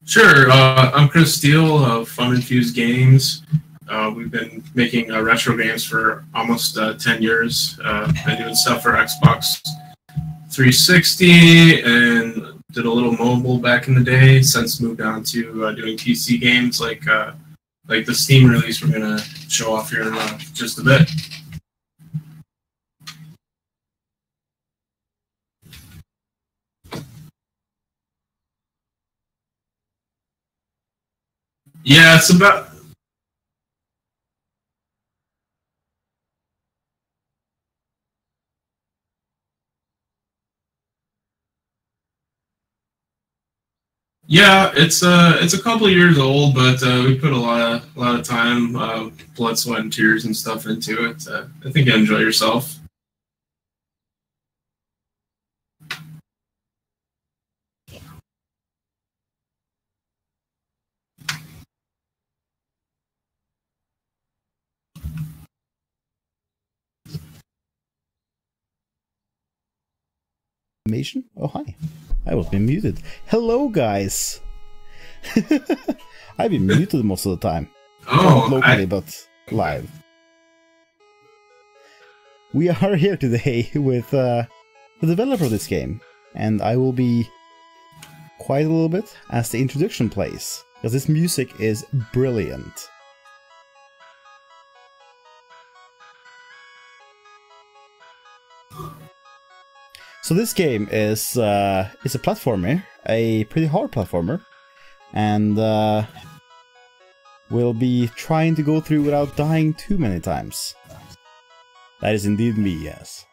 Sure. I'm Chris Steele of Fun Infused Games. We've been making retro games for almost 10 years. Been doing stuff for Xbox 360 and did a little mobile back in the day. Since moved on to doing PC games like the Steam release we're going to show off here in just a bit. Yeah, it's about... Yeah, it's a couple of years old, but we put a lot of time, blood, sweat, and tears and stuff into it. I think you enjoy yourself. Oh, hi. I was being muted. Hello, guys. I've been muted most of the time. Oh, not locally, but live. We are here today with the developer of this game, and I will be quiet a little bit as the introduction plays, because this music is brilliant. So this game is a platformer, a pretty hard platformer, and we'll be trying to go through without dying too many times. That is indeed me, yes.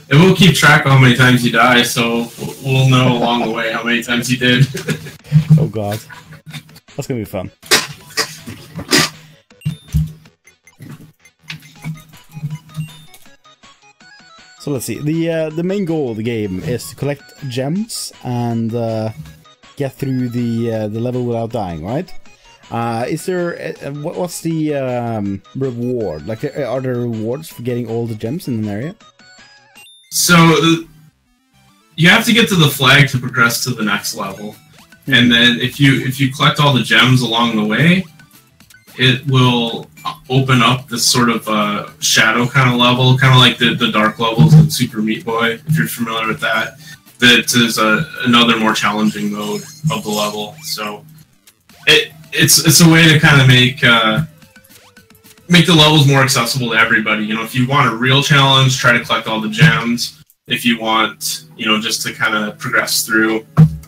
And we'll keep track of how many times you die, so we'll know along the way how many times you did. Oh god. That's gonna be fun. So let's see. The main goal of the game is to collect gems and get through the level without dying, right? Is there what's the reward? Like, are there rewards for getting all the gems in an area? So you have to get to the flag to progress to the next level, and then if you collect all the gems along the way, it will open up this sort of shadow kind of level, kind of like the dark levels in Super Meat Boy, if you're familiar with that. That is another more challenging mode of the level. So it's a way to kind of make the levels more accessible to everybody. You know, if you want a real challenge, try to collect all the gems. If you want, you know, just to kind of progress through,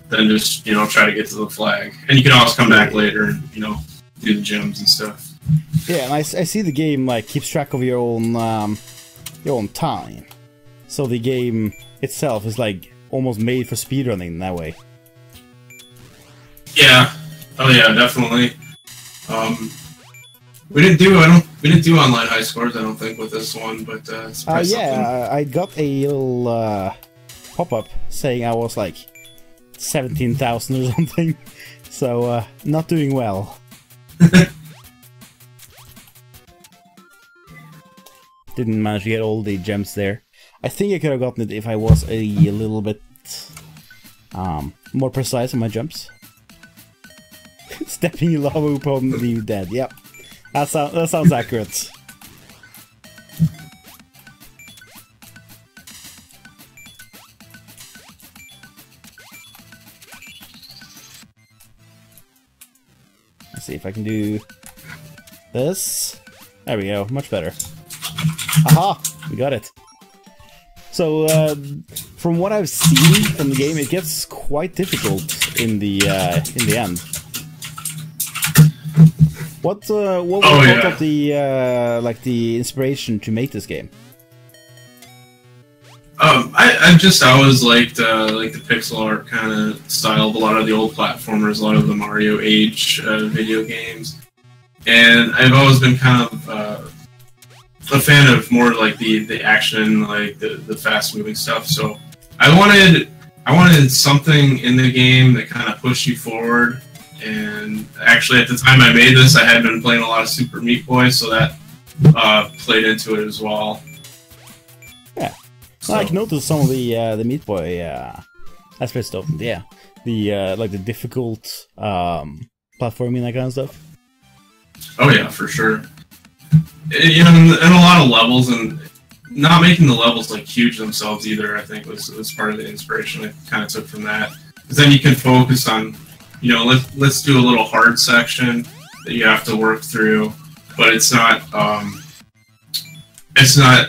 then just, you know, try to get to the flag. And you can always come back later and, you know, do the gems and stuff. Yeah, and I see the game like keeps track of your own time. So the game itself is like almost made for speedrunning in that way. Yeah. Oh yeah, definitely. We didn't do online high scores, I don't think, with this one, but it's probably yeah, I got a little pop-up saying I was like 17,000 or something. So not doing well. Didn't manage to get all the gems there. I think I could have gotten it if I was a little bit more precise on my jumps. Stepping in lava upon being dead. Yep, that sounds accurate. Let's see if I can do this. There we go, much better. Aha! We got it. So, from what I've seen from the game, it gets quite difficult in the end. What was part of the like the inspiration to make this game? I just always liked like the pixel art kind of style of a lot of the old platformers, a lot of the Mario age video games, and I've always been kind of a fan of more like the action, like the fast moving stuff. So I wanted something in the game that kind of pushed you forward. And actually, at the time I made this, I had been playing a lot of Super Meat Boy, so that played into it as well. Yeah, so I can notice some of the Meat Boy That's pissed off. Yeah, the like the difficult platforming, that kind of stuff. Oh yeah, for sure. You know, in a lot of levels, and not making the levels like huge themselves either, I think was part of the inspiration I kind of took from that. Because then you can focus on, you know, let's do a little hard section that you have to work through, but it's not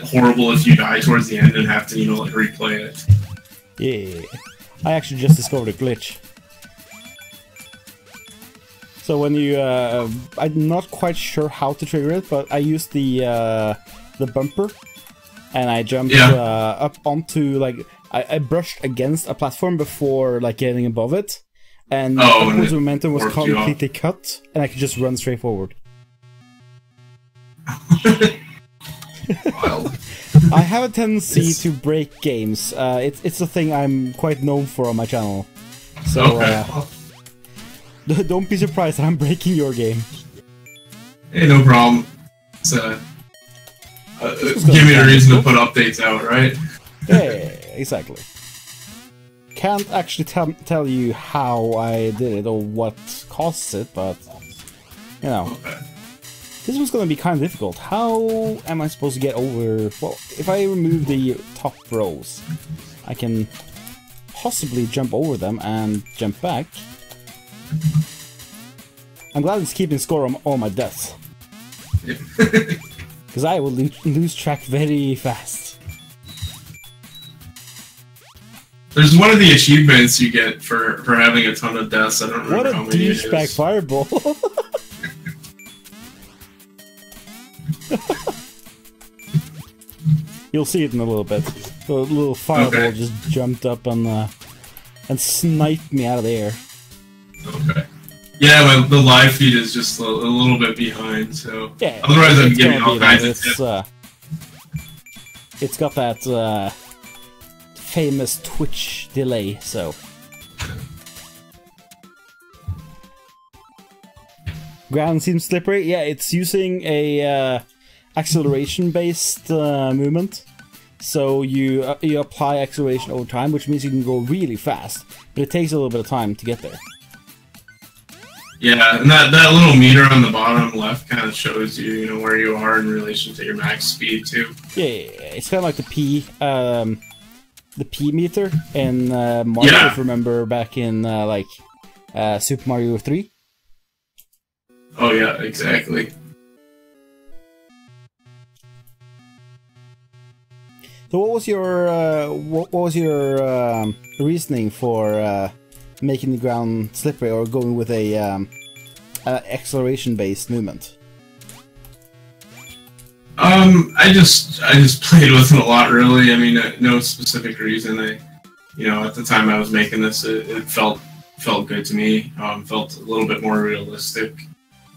horrible if you die towards the end and have to, you know, like replay it. Yeah, I actually just discovered a glitch. So when you, I'm not quite sure how to trigger it, but I used the bumper, and I jumped up onto, like, I brushed against a platform before, like, getting above it, and the momentum was completely cut, and I could just run straight forward. Wild. I have a tendency to break games. It's a thing I'm quite known for on my channel. So, don't be surprised that I'm breaking your game. Hey, no problem. It's give me a reason to put updates out, right? Yeah, exactly. Can't actually tell you how I did it or what caused it, but you know, this was gonna be kind of difficult. How am I supposed to get over? Well, if I remove the top rows, I can possibly jump over them and jump back. I'm glad it's keeping score on all my deaths. Because I will lose track very fast. There's one of the achievements you get for having a ton of deaths. I don't remember how many it is. What a douchebag fireball. You'll see it in a little bit. The little fireball just jumped up and sniped me out of the air. Okay. Yeah, the live feed is just a little bit behind, so yeah, otherwise I'm getting all kinds of tips. It's got that famous Twitch delay, so. Ground seems slippery. Yeah, it's using a acceleration-based movement. So you apply acceleration over time, which means you can go really fast, but it takes a little bit of time to get there. Yeah, and that little meter on the bottom left kind of shows you, you know, where you are in relation to your max speed too. Yeah, it's kind of like the P meter in Mario. If you remember back in like Super Mario 3. Oh yeah, exactly. So what was your reasoning for making the ground slippery or going with a acceleration-based movement? I just played with it a lot, really. I mean, no specific reason. You know, at the time I was making this, it felt good to me. Felt a little bit more realistic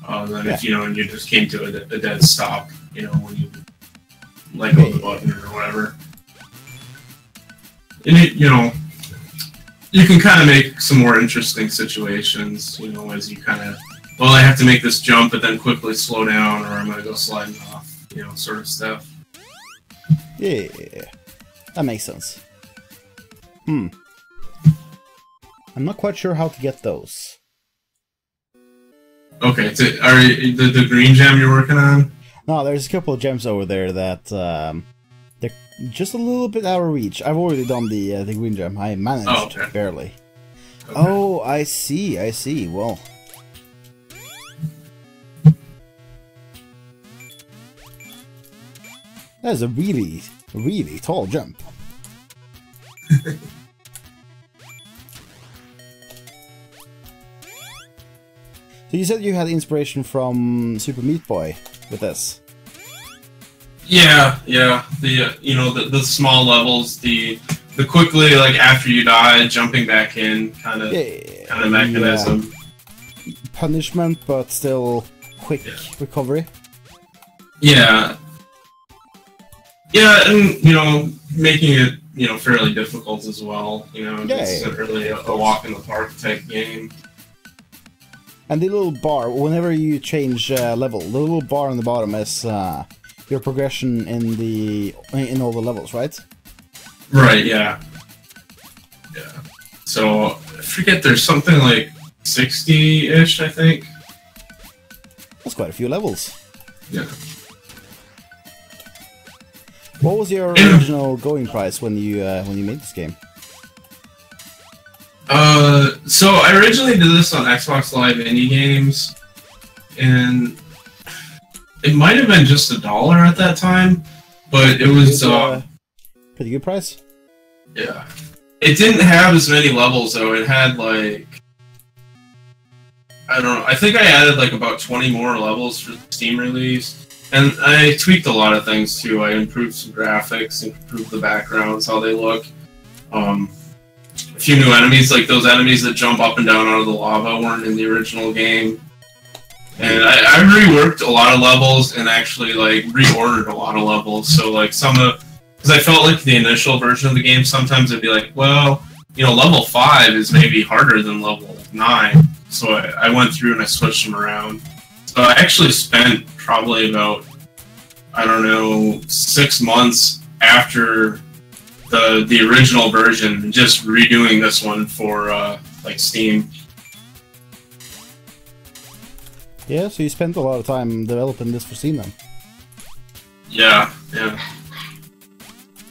than if, you know, and you just came to a dead stop, you know, when you let go of the button or whatever. And you know, you can kind of make some more interesting situations, you know, as you kind of, well, I have to make this jump, but then quickly slow down, or I'm going to go sliding off, you know, sort of stuff. Yeah, that makes sense. I'm not quite sure how to get those. Okay, are the green gem you're working on? No, there's a couple of gems over there that they're just a little bit out of reach. I've already done the green gem. I managed barely. Okay. Oh, I see. Well, that's a really, really tall jump. So you said you had inspiration from Super Meat Boy with this. Yeah. The you know, the small levels, the quickly, like after you die, jumping back in kind of mechanism. Punishment, but still quick recovery. Yeah, and you know, making it, you know, fairly difficult as well. You know, it's really a walk in the park type game. And the little bar, whenever you change level, the little bar on the bottom is your progression in all the levels, right? Right. Yeah. So I forget, there's something like 60-ish, I think. That's quite a few levels. Yeah. What was your original going price when you made this game? So I originally did this on Xbox Live Indie Games, and it might have been just $1 at that time, but it was pretty good price. Yeah. It didn't have as many levels though. It had like, I don't know, I think I added like about 20 more levels for the Steam release. And I tweaked a lot of things too. I improved some graphics, improved the backgrounds, how they look. A few new enemies, like those enemies that jump up and down out of the lava, weren't in the original game. And I reworked a lot of levels and actually like reordered a lot of levels. So like because I felt like the initial version of the game, sometimes it'd be like, well, you know, level 5 is maybe harder than level 9. So I went through and I switched them around. So I actually spent probably about, I don't know, 6 months after the original version just redoing this one for like Steam. Yeah, so you spent a lot of time developing this for Steam then. Yeah, yeah.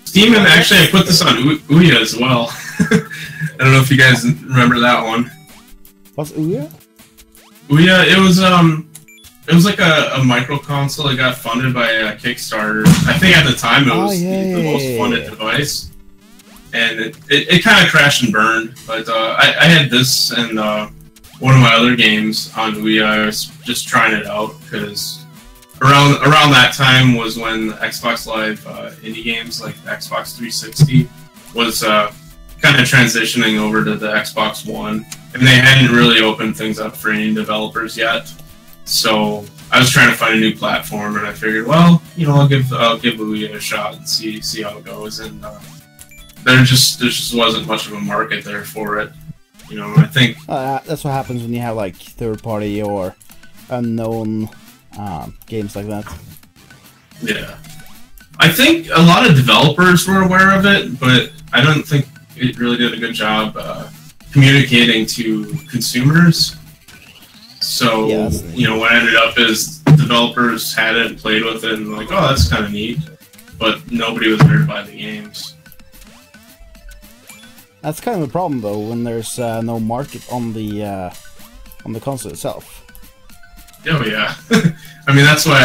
Steam, and actually I put this on Ouya as well. I don't know if you guys remember that one. What's Ouya? Ouya, it was like a micro console that got funded by Kickstarter. I think at the time it was the most funded device. And it kind of crashed and burned. But I had this and one of my other games on Ouya. I was just trying it out because around that time was when Xbox Live indie games like the Xbox 360 was kind of transitioning over to the Xbox One, and they hadn't really opened things up for any developers yet. So I was trying to find a new platform, and I figured, well, you know, I'll give Ouya a shot and see how it goes. And there just wasn't much of a market there for it. You know, I think that's what happens when you have like third-party or unknown games like that. Yeah, I think a lot of developers were aware of it, but I don't think it really did a good job communicating to consumers. So, you know, what ended up is developers had it and played with it and like, oh, that's kind of neat, but nobody was there to buy the games. That's kind of the problem though, when there's no market on the console itself. Oh yeah, I mean that's why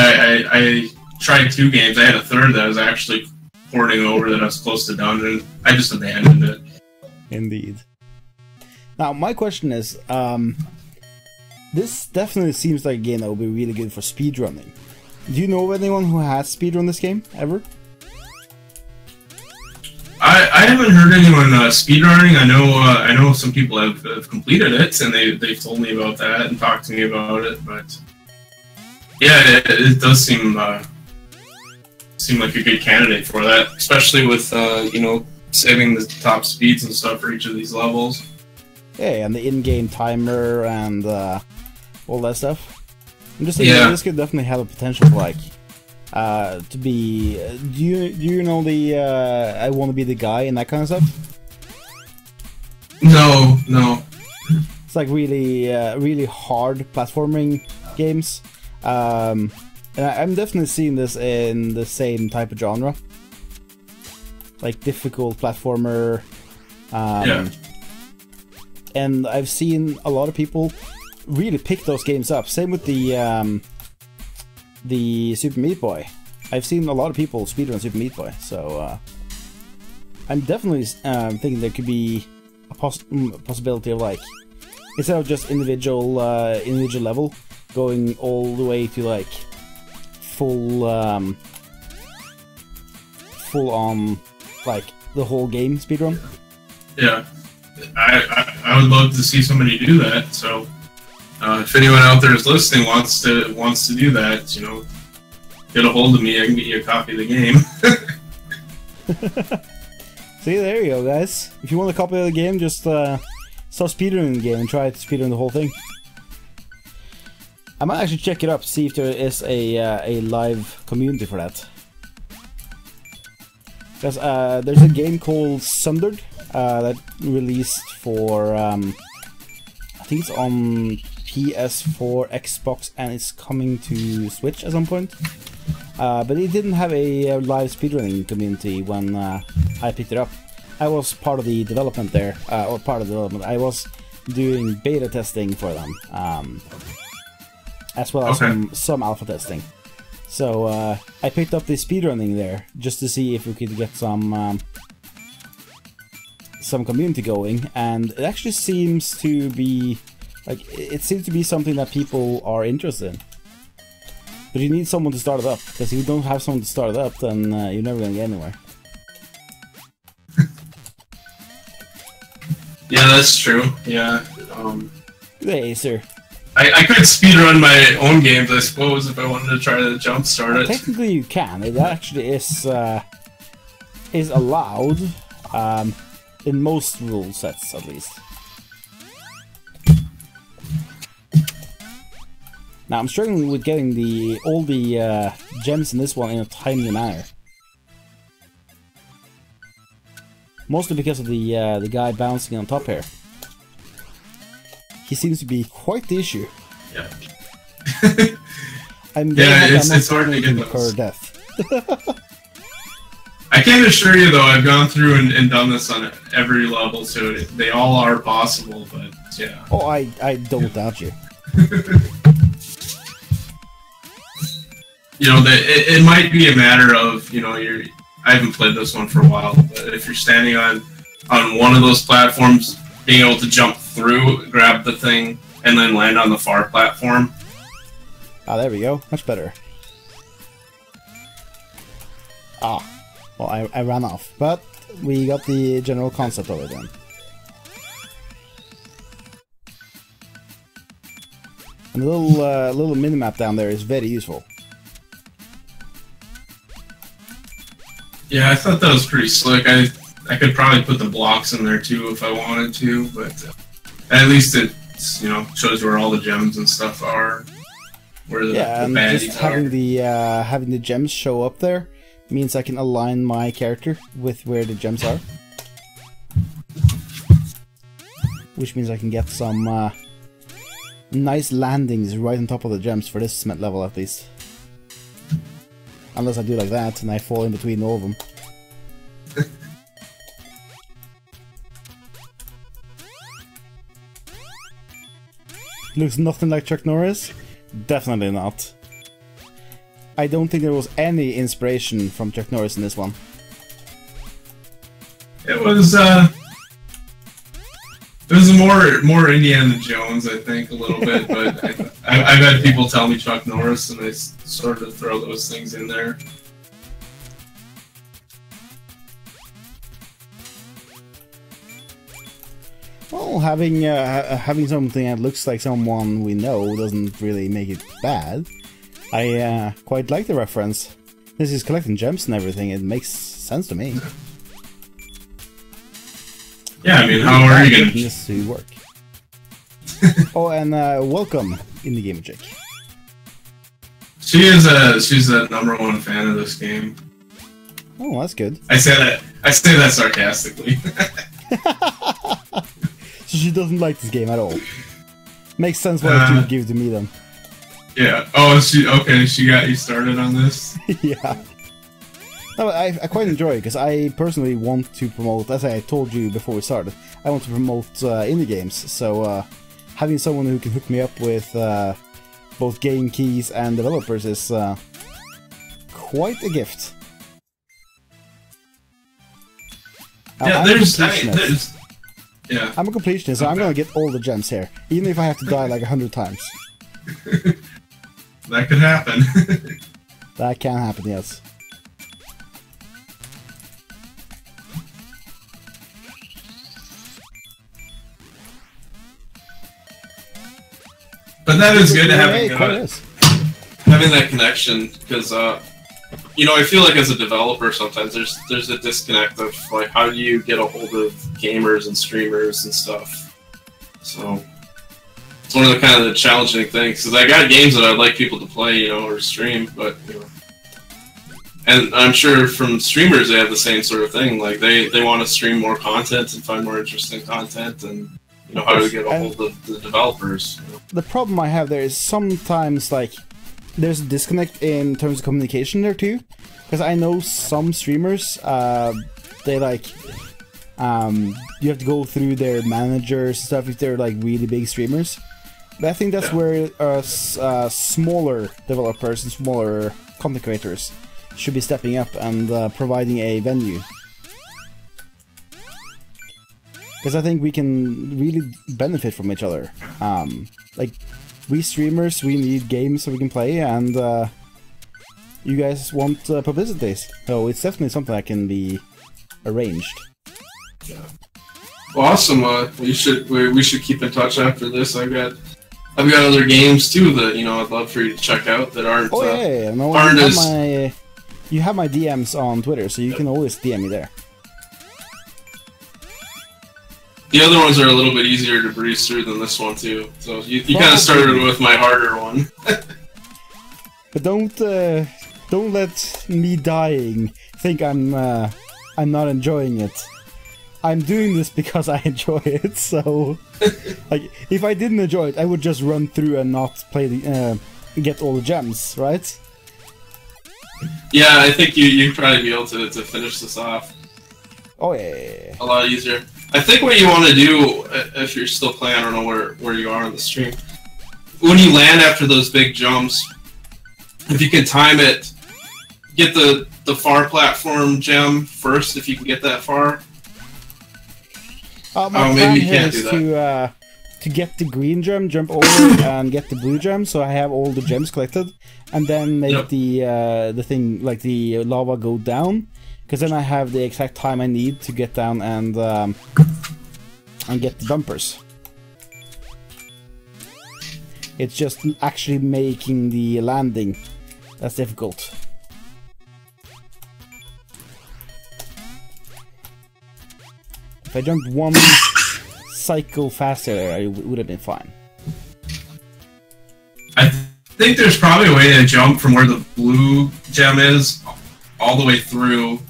I tried 2 games. I had a third that I was actually porting over that I was close to done, and I just abandoned it. Indeed. Now my question is, this definitely seems like a game that would be really good for speedrunning. Do you know of anyone who has speedrun this game ever? I haven't heard anyone speedrunning. I know some people have completed it, and they've told me about that and talked to me about it. But yeah, it does seem like a good candidate for that, especially with you know, saving the top speeds and stuff for each of these levels. Yeah, and the in-game timer and all that stuff. I'm just thinking this could definitely have a potential for like to be. Do you know the I want to be the guy and that kind of stuff? No. It's like really hard platforming games. And I'm definitely seeing this in the same type of genre, like difficult platformer. And I've seen a lot of people really pick those games up. Same with the Super Meat Boy. I've seen a lot of people speedrun Super Meat Boy, so I'm definitely thinking there could be a possibility of like, instead of just individual level, going all the way to like full on like the whole game speedrun. Yeah, I would love to see somebody do that. So if anyone out there is listening wants to do that, you know, get a hold of me. I can get you a copy of the game. See, there you go, guys. If you want a copy of the game, just start speedrunning the game and try to speedrun the whole thing. I might actually check it up, see if there is a live community for that. Because there's a game called Sundered. that released for, I think it's on PS4, Xbox, and it's coming to Switch at some point. But it didn't have a live speedrunning community when I picked it up. I was part of the development there, or part of the development. I was doing beta testing for them, as well as some alpha testing. So I picked up the speedrunning there just to see if we could get some community going, and it actually seems to be something that people are interested in. But you need someone to start it up, because if you don't have someone to start it up, then you're never gonna get anywhere. Yeah, that's true. Yeah. Hey, sir. I could speedrun my own games, I suppose, if I wanted to try to jumpstart it. Technically, you can. It actually is allowed in most rule sets, at least. Now, I'm struggling with getting all the gems in this one in a timely manner. Mostly because of the guy bouncing on top here. He seems to be quite the issue. Yeah. It's hard to get those. Per death. I can assure you, though, I've gone through and done this on every level, so they all are possible, but yeah. Oh, I don't doubt you. You know, it might be a matter of, you know, I haven't played this one for a while, but if you're standing on one of those platforms, being able to jump through, grab the thing, and then land on the far platform. Ah, there we go. Much better. Ah, well, I ran off, but we got the general concept of it then. And the little minimap down there is very useful. Yeah, I thought that was pretty slick. I could probably put the blocks in there too if I wanted to, but at least it, you know, shows where all the gems and stuff are. Where the and baddies just having the gems show up there means I can align my character with where the gems are, which means I can get some nice landings right on top of the gems for this level at least. Unless I do like that and I fall in between all of them. Looks nothing like Chuck Norris? Definitely not. I don't think there was any inspiration from Chuck Norris in this one. It was more Indiana Jones, I think, a little bit, but I've had people tell me Chuck Norris, and I sort of throw those things in there. Well, having something that looks like someone we know doesn't really make it bad. I quite like the reference. This is collecting gems and everything. It makes sense to me. Yeah, I mean, how are you gonna get this to work? Oh, and welcome, Indie Gamer Chick. She's a #1 fan of this game. Oh, that's good. I say that sarcastically. So she doesn't like this game at all. Makes sense why she would give it to me then. Yeah. Oh, she got you started on this? Yeah. No, I quite enjoy it, because I personally want to promote, as I told you before we started, I want to promote indie games, so having someone who can hook me up with both game keys and developers is quite a gift. Yeah, I'm a completionist, so I'm gonna get all the gems here, even if I have to die like 100 times. That could happen. That can happen, yes. But that is good having that connection, because you know, I feel like as a developer sometimes there's a disconnect of like, how do you get a hold of gamers and streamers and stuff. So it's one of the challenging things, because I got games that I'd like people to play, you know, or stream, but you know, And I'm sure from streamers they have the same sort of thing. Like they want to stream more content and find more interesting content, and you know how to get a hold of the developers. You know? The problem I have there is sometimes like there's a disconnect in terms of communication there too, because I know some streamers they like you have to go through their managers and stuff if they're like really big streamers. But I think that's where smaller developers and smaller content creators should be stepping up and providing a venue. Because I think we can really benefit from each other. Like, we streamers, we need games so we can play, and you guys want publicity. So it's definitely something that can be arranged. Yeah. Well, awesome. We should keep in touch after this. I've got other games too that I'd love for you to check out that aren't. Oh yeah, no, aren't as. You have my DMs on Twitter, so you can always DM me there. The other ones are a little bit easier to breeze through than this one too. So you kind of started with my harder one. But don't let me dying think I'm not enjoying it. I'm doing this because I enjoy it. So, like, if I didn't enjoy it, I would just run through and not play the get all the gems, right? Yeah, I think you'd probably be able to finish this off. Oh yeah. A lot easier. I think what you want to do, if you're still playing, I don't know where you are on the stream, when you land after those big jumps, if you can time it, get the far platform gem first, if you can get that far. My plan here is to get the green gem, jump over, and get the blue gem, so I have all the gems collected, and then make the thing, like the lava, go down, because then I have the exact time I need to get down and get the bumpers. It's just actually making the landing that's difficult. If I jumped one cycle faster there, I would have been fine. I think there's probably a way to jump from where the blue gem is all the way through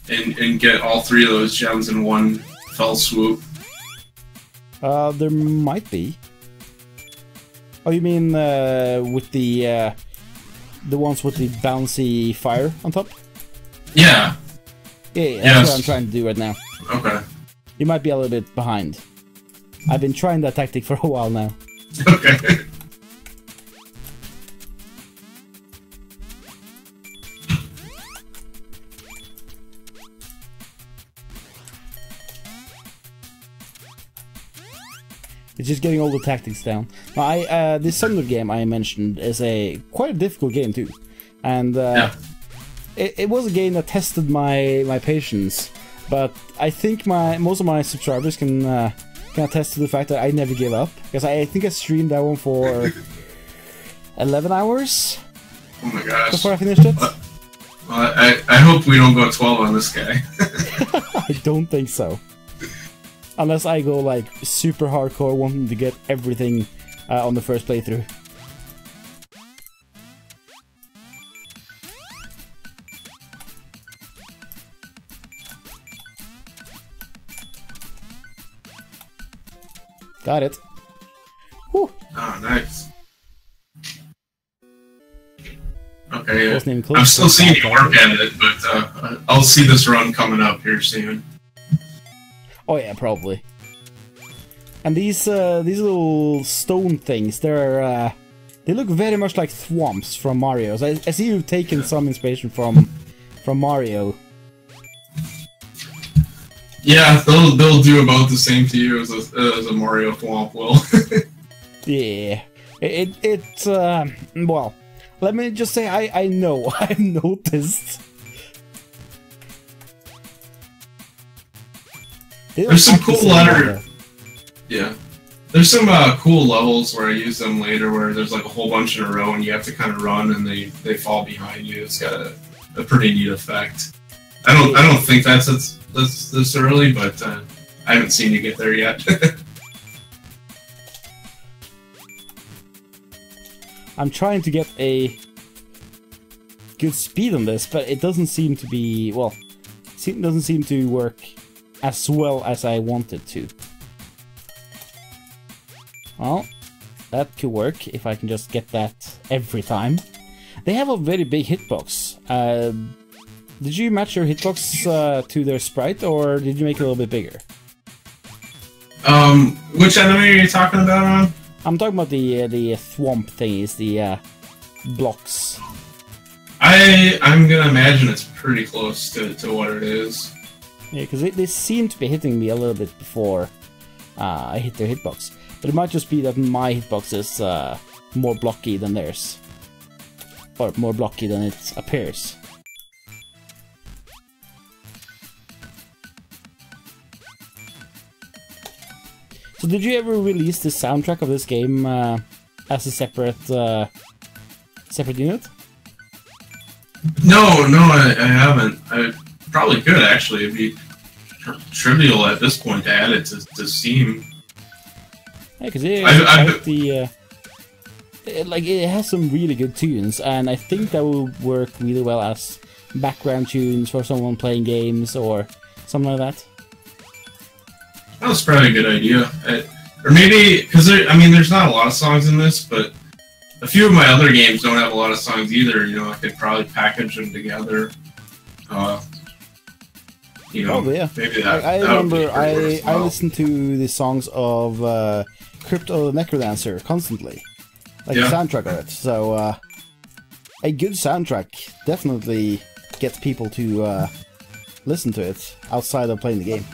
and get all three of those gems in one fell swoop. There might be. Oh, you mean with the ones with the bouncy fire on top? Yeah. Yeah, that's what I'm trying to do right now. Okay. You might be a little bit behind. I've been trying that tactic for a while now. Okay. It's just getting all the tactics down. Now, this Thunder game I mentioned is quite a difficult game too, and it was a game that tested my patience. But I think most of my subscribers can attest to the fact that I never give up, because I think I streamed that one for 11 hours. Oh my gosh! Before I finished it. Well, I hope we don't go 12 on this guy. I don't think so. Unless I go like super hardcore, wanting to get everything on the first playthrough. Got it. Whew. Oh, nice. Okay, I'm still seeing you work at it, but I'll see this run coming up here soon. Oh yeah, probably. And these little stone things, they look very much like thwomps from Mario. So I see you've taken some inspiration from Mario. Yeah, they'll do about the same to you as a Mario thwomp will. Yeah, well, let me just say I know I've noticed. There's some cool Yeah. There's some cool levels where I use them later where there's like a whole bunch in a row and you have to kind of run and they fall behind you. It's got a pretty neat effect. I don't think that's this early, but I haven't seen you get there yet. I'm trying to get a good speed on this, but it doesn't seem to be, well, it doesn't seem to work as well as I want it to. Well, that could work if I can just get that every time. They have a very big hitbox. Did you match your hitbox to their sprite, or did you make it a little bit bigger? Which enemy are you talking about, Ron? I'm talking about the thwomp thingies, the blocks. I'm gonna imagine it's pretty close to what it is. Yeah, because they seem to be hitting me a little bit before I hit their hitbox. But it might just be that my hitbox is more blocky than theirs. Or more blocky than it appears. So did you ever release the soundtrack of this game as a separate unit? No, I haven't. I probably could, actually. It'd be trivial at this point to add it to Steam. Yeah, because it has some really good tunes, and I think that will work really well as background tunes for someone playing games or something like that. That was probably a good idea. Or maybe, because there's not a lot of songs in this, but a few of my other games don't have a lot of songs either. You know, I could probably package them together. Oh yeah, maybe that. I remember I listened to the songs of Crypto the Necrodancer constantly, like the soundtrack of it. So a good soundtrack definitely gets people to listen to it outside of playing the game.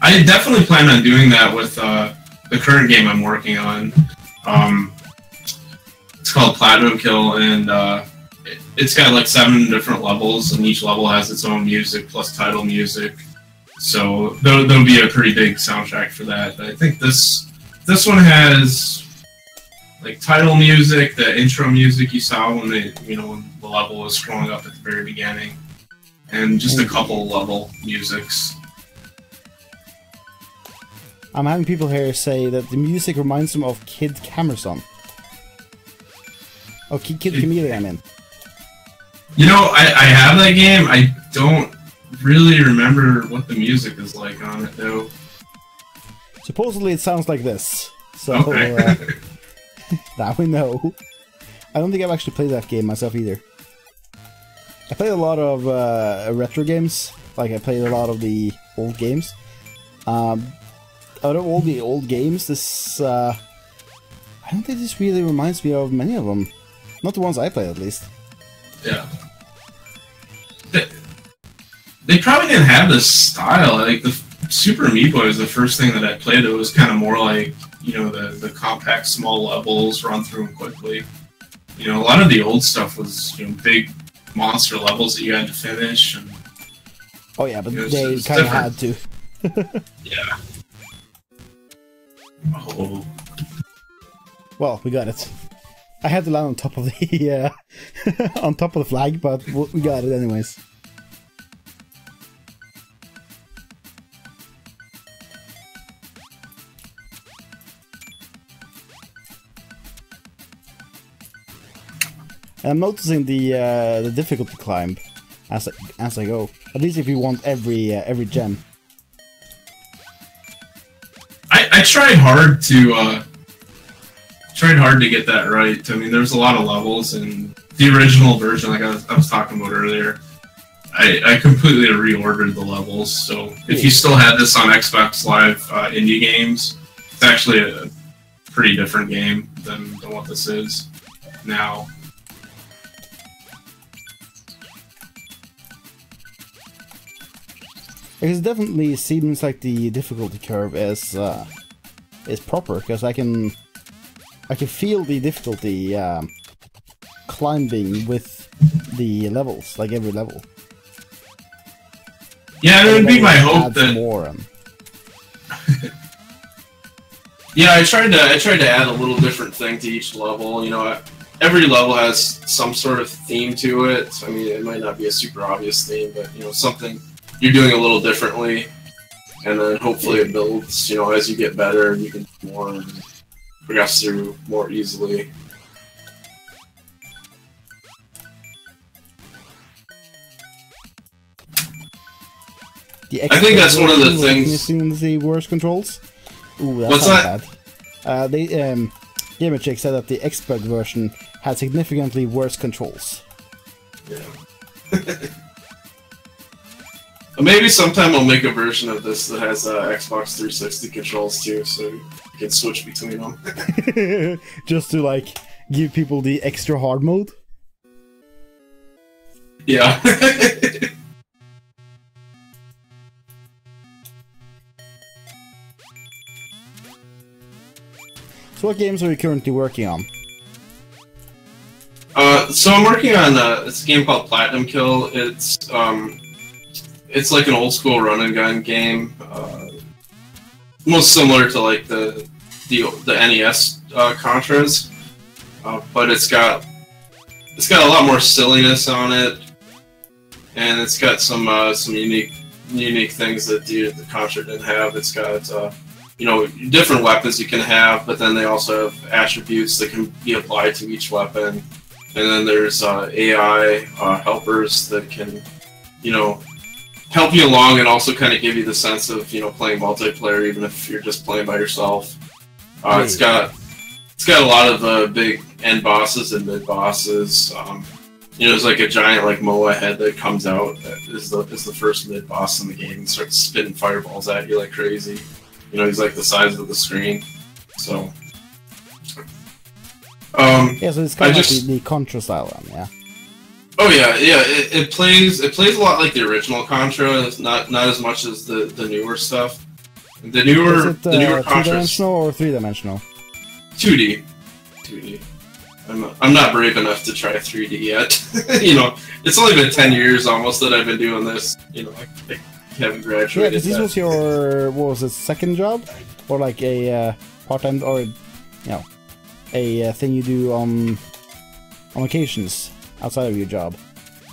I definitely plan on doing that with the current game I'm working on. It's called Platinum Kill, and it's got like 7 different levels, and each level has its own music plus title music. So there'll be a pretty big soundtrack for that. But I think this one has like title music, the intro music you saw when when the level was scrolling up at the very beginning, and just a couple level musics. I'm having people here say that the music reminds them of Kid Camerson. Oh, Kid Chameleon, I mean. You know, I have that game. I don't really remember what the music is like on it, though. Supposedly it sounds like this. So, okay. that we know. I don't think I've actually played that game myself either. I played a lot of retro games. Like, I played a lot of the old games. Out of all the old games, this, I don't think this really reminds me of many of them. Not the ones I played, at least. Yeah. They probably didn't have this style. Like, the Super Meat Boy was the first thing that I played. It was kind of more like, the compact, small levels, run through them quickly. A lot of the old stuff was, big monster levels that you had to finish. And, oh yeah, but they kind of had to. Yeah. Oh. Well, we got it. I had to land on top of the on top of the flag, but we got it anyways. And I'm noticing the difficulty climb as I go. At least if you want every gem. I tried hard to get that right. I mean, there's a lot of levels, and the original version, like I was talking about earlier, I completely reordered the levels. So if you still had this on Xbox Live indie games, it's actually a pretty different game than what this is now. It definitely seems like the difficulty curve is proper, because I can feel the difficulty climbing with the levels, like every level. Yeah, it would be my hope that more. Yeah, I tried to add a little different thing to each level. Every level has some sort of theme to it. I mean, it might not be a super obvious theme, but something you're doing a little differently, and then hopefully it builds. As you get better, you can do more and progress through more easily. I think that's one of the things. Significantly worse controls. Ooh, that's What's not that? bad. Gamer Chick said that the expert version had significantly worse controls. Yeah. Maybe sometime I'll make a version of this that has Xbox 360 controls too, so you can switch between them. Just to like give people the extra hard mode. Yeah. So what games are you currently working on? So I'm working on it's a game called Platinum Kill. It's like an old school run and gun game, most similar to like the NES Contras, but it's got a lot more silliness on it, and it's got some unique things that the Contra didn't have. It's got you know, different weapons you can have, but then they also have attributes that can be applied to each weapon. And then there's AI helpers that can, you know, help you along and also kind of give you the sense of, you know, playing multiplayer even if you're just playing by yourself. It's got a lot of big end bosses and mid bosses. You know, there's like a giant like Moa head that comes out that is the first mid boss in the game and starts spitting fireballs at you like crazy. You know, he's like the size of the screen. So yeah, so it's kind of like the Contra style one, yeah. Oh yeah, yeah. It plays a lot like the original Contra. It's not as much as the newer stuff. The newer Contra. 2-dimensional or 3-dimensional? 2D. 2D. I'm not brave enough to try 3D yet. You know, it's only been 10 years almost that I've been doing this. You know, I haven't graduated. Yeah, because this was your second job, or like a part-time, or you know, a thing you do on occasions outside of your job.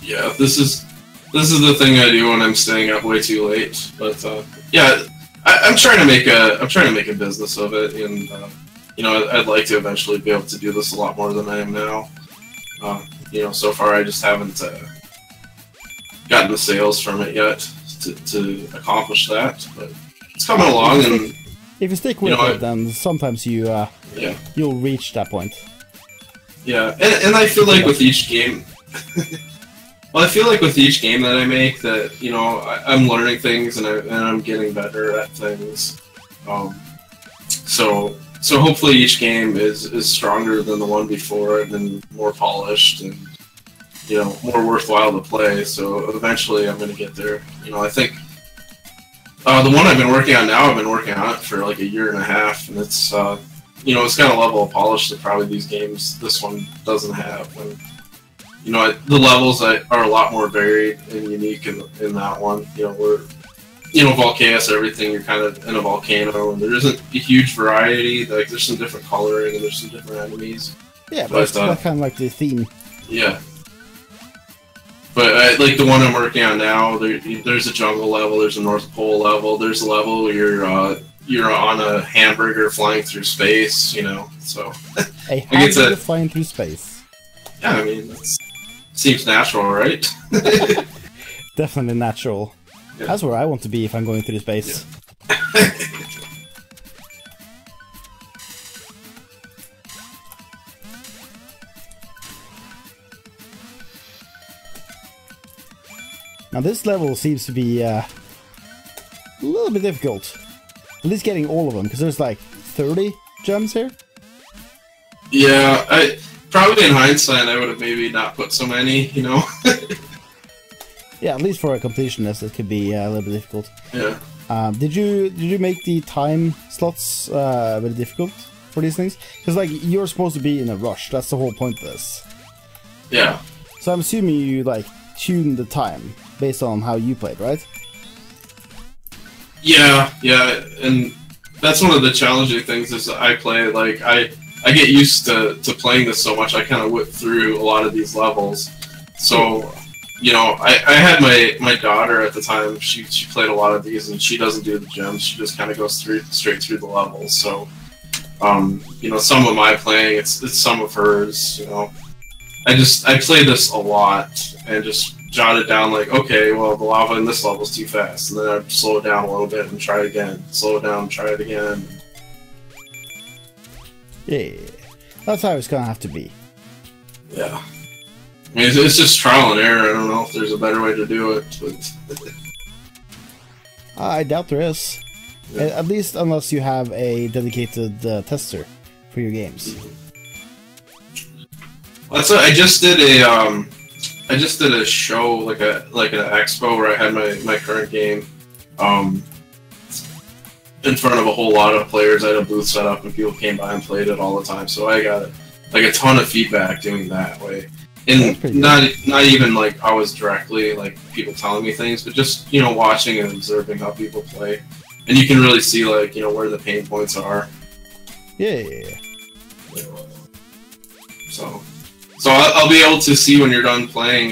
Yeah, this is the thing I do when I'm staying up way too late. But yeah, I'm trying to make a business of it, and you know, I'd like to eventually be able to do this a lot more than I am now. You know, so far I just haven't gotten the sales from it yet to accomplish that, but it's coming along. And if you stick with it, then sometimes you'll reach that point. Yeah, and I feel like with each game, well, I feel like with each game that I make, that you know, I'm learning things and I'm getting better at things. So hopefully each game is stronger than the one before it and more polished and, you know, more worthwhile to play. So eventually I'm going to get there. You know, I think the one I've been working on now, I've been working on it for like a year and a half, and it's you know, it's got a level of polish that probably this one doesn't have. And you know, the levels are a lot more varied and unique in that one. You know, VolChaos, everything, you're kind of in a volcano, and there isn't a huge variety. Like, there's some different coloring and there's some different enemies. Yeah, but it's kind of like the theme. Yeah. But like the one I'm working on now, there's a jungle level, there's a North Pole level, there's a level where you're on a hamburger flying through space, you know, so... A hamburger flying through space. Yeah, I mean, it seems natural, right? Definitely natural. Yeah. That's where I want to be if I'm going through space. Yeah. Now this level seems to be a little bit difficult. At least getting all of them, because there's like 30 gems here. Yeah, probably in hindsight I would have maybe not put so many, you know? Yeah, at least for a completionist it could be a little bit difficult. Yeah. Did you make the time slots very difficult for these things? Because like, you're supposed to be in a rush, that's the whole point of this. Yeah. So I'm assuming you like tune the time based on how you played, right? Yeah, and that's one of the challenging things is I play, like, I get used to playing this so much, I kind of whip through a lot of these levels. So, you know, I had my daughter at the time, she played a lot of these, and she doesn't do the gems, she just kind of goes straight through the levels. So, you know, some of my playing, it's some of hers, you know. I play this a lot, and just jotted down like, okay, well the lava in this level is too fast, and then I'd slow it down a little bit and try it again. Slow it down, try it again. Yeah, that's how it's gonna have to be. Yeah. I mean, it's just trial and error. I don't know if there's a better way to do it, but I doubt there is. Yeah. At least unless you have a dedicated tester for your games. That's what I just did a show, like an expo where I had my current game in front of a whole lot of players. I had a booth set up and people came by and played it all the time. So I got like a ton of feedback doing that way. And not even like I was directly like people telling me things, but just, you know, watching and observing how people play. And you can really see like, you know, where the pain points are. Yeah. So I'll be able to see when you're done playing,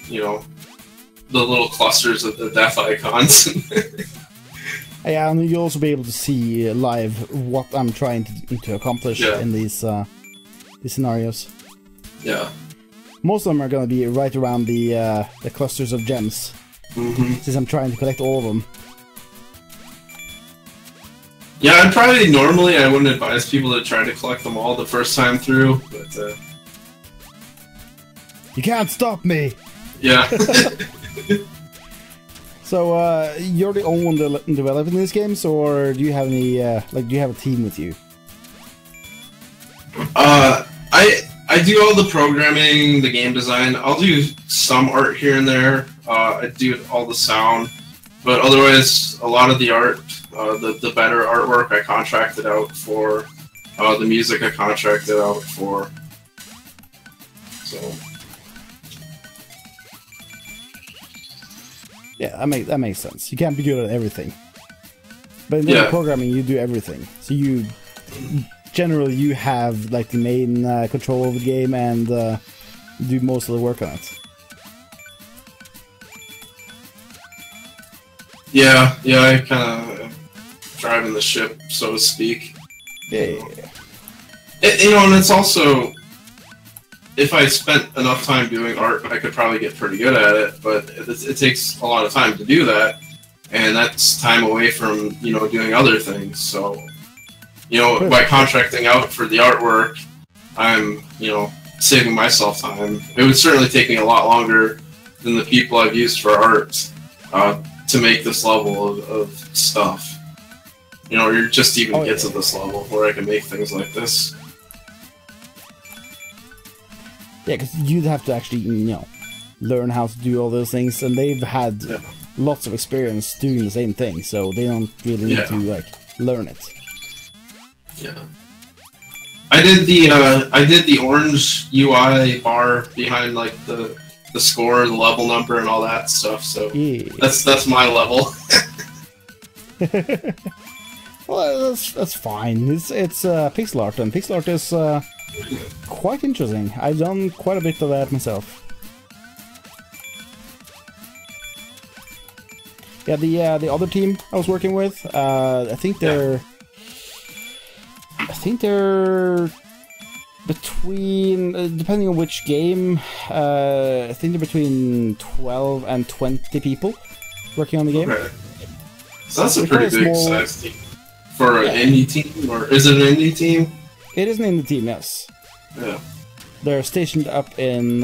you know, the little clusters of the death icons. Yeah, and you'll also be able to see live what I'm trying to accomplish in these scenarios. Yeah. Most of them are going to be right around the clusters of gems, since I'm trying to collect all of them. Yeah, I'd probably normally I wouldn't advise people to try to collect them all the first time through, but you can't stop me. Yeah. So you're the only one developing these games, or do you have any do you have a team with you? I do all the programming, the game design. I'll do some art here and there. I do all the sound, but otherwise, a lot of the art, the better artwork, I contracted out for. The music, I contracted out for. So. Yeah, that makes sense. You can't be good at everything, but in programming, you do everything. So you. Generally, you have like the main control of the game and do most of the work on it. Yeah, I kind of driving the ship, so to speak. Yeah. You know, and it's also, if I spent enough time doing art, I could probably get pretty good at it. But it takes a lot of time to do that, and that's time away from, you know, doing other things. So. You know, by contracting out for the artwork, I'm, you know, saving myself time. It would certainly take me a lot longer than the people I've used for art to make this level of stuff. You know, or just even get to this level where I can make things like this. Yeah, because you'd have to actually, you know, learn how to do all those things, and they've had lots of experience doing the same thing, so they don't really need to, like, learn it. Yeah, I did the orange UI bar behind like the score, the level number, and all that stuff. So that's my level. Well, that's fine. It's pixel art, and pixel art is quite interesting. I've done quite a bit of that myself. Yeah, the other team I was working with, I think they're between, depending on which game, I think they're between 12 and 20 people working on the game. Okay. So that's a pretty big size team. For an indie team, or is it an indie team? It is an indie team, yes. Yeah. They're stationed up in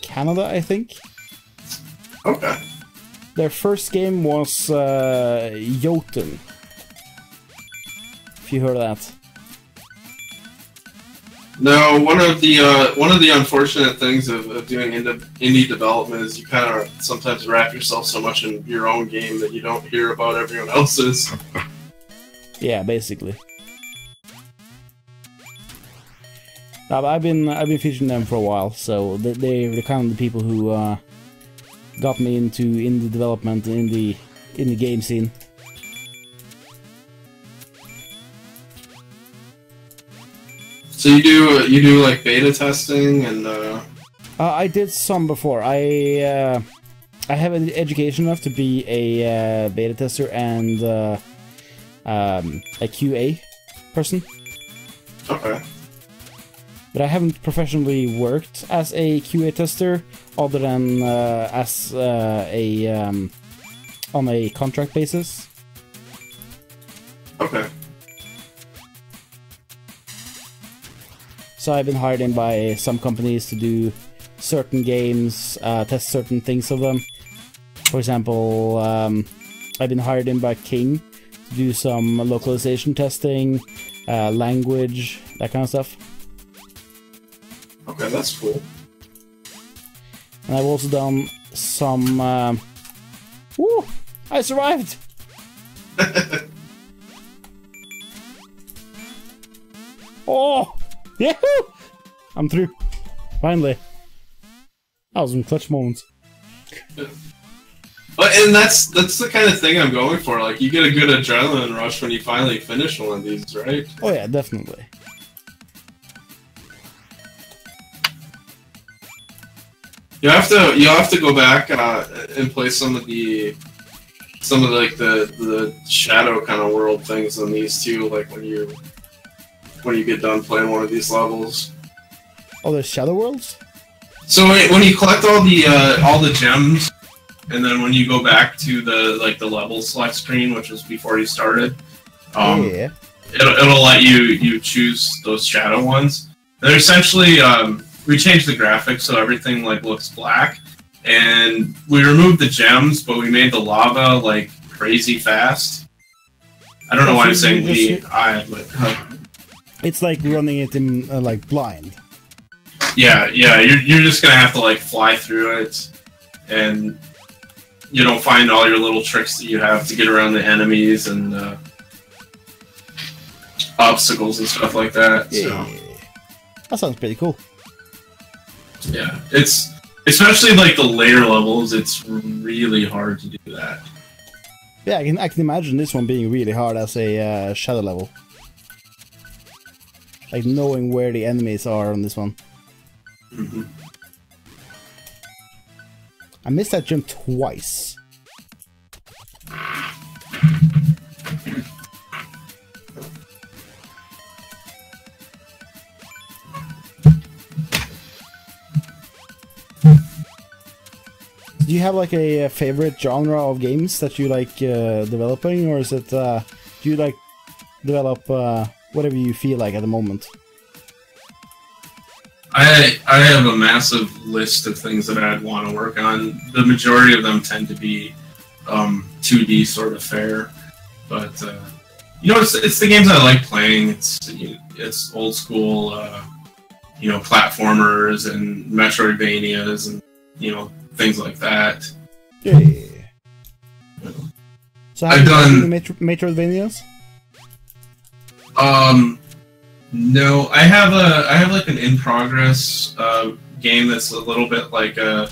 Canada, I think. Okay. Their first game was Jotun. If you heard of that. No, one of the unfortunate things of doing indie development is you kind of sometimes wrap yourself so much in your own game that you don't hear about everyone else's. Yeah, basically. No, but I've been featuring them for a while, so they're the kind of the people who got me into indie development in the game scene. So you do like beta testing and. I did some before. I have an education enough to be a beta tester and a QA person. Okay. but I haven't professionally worked as a QA tester other than as on a contract basis. Okay. So I've been hired in by some companies to do certain games, test certain things of them. For example, I've been hired in by King to do some localization testing, language, that kind of stuff. Okay, that's cool. And I've also done some... Woo! I survived! Oh! Yahoo! I'm through. Finally. That was some clutch moments. But and that's the kind of thing I'm going for. Like, you get a good adrenaline rush when you finally finish one of these, right? Oh yeah, definitely. You have to go back and play some of the like the shadow kind of world things on these too. Like when you get done playing one of these levels. Oh, there's Shadow Worlds? So when you collect all the gems, and then when you go back to the level select screen, which is before you started, Yeah. it'll let you choose those shadow ones. They're essentially we changed the graphics so everything like looks black, and we removed the gems, but we made the lava like crazy fast. I don't know why I'm saying but it's like running it in like blind. yeah, you're just gonna have to like fly through it, and you know, find all your little tricks that you have to get around the enemies and obstacles and stuff like that. Yeah. So. That sounds pretty cool. Yeah, it's especially like the later levels. It's really hard to do that. Yeah, I can imagine this one being really hard as a shadow level. Like knowing where the enemies are on this one. Mm-hmm. I missed that jump twice. Do you have like a favorite genre of games that you like developing, or is it do you like develop whatever you feel like at the moment? I have a massive list of things that I'd want to work on. The majority of them tend to be 2D sort of fare, but you know, it's the games I like playing. It's old school, you know, platformers and Metroidvanias and you know, things like that. Yeah. So have you done Metroidvanias? No, I have like an in progress game that's a little bit like a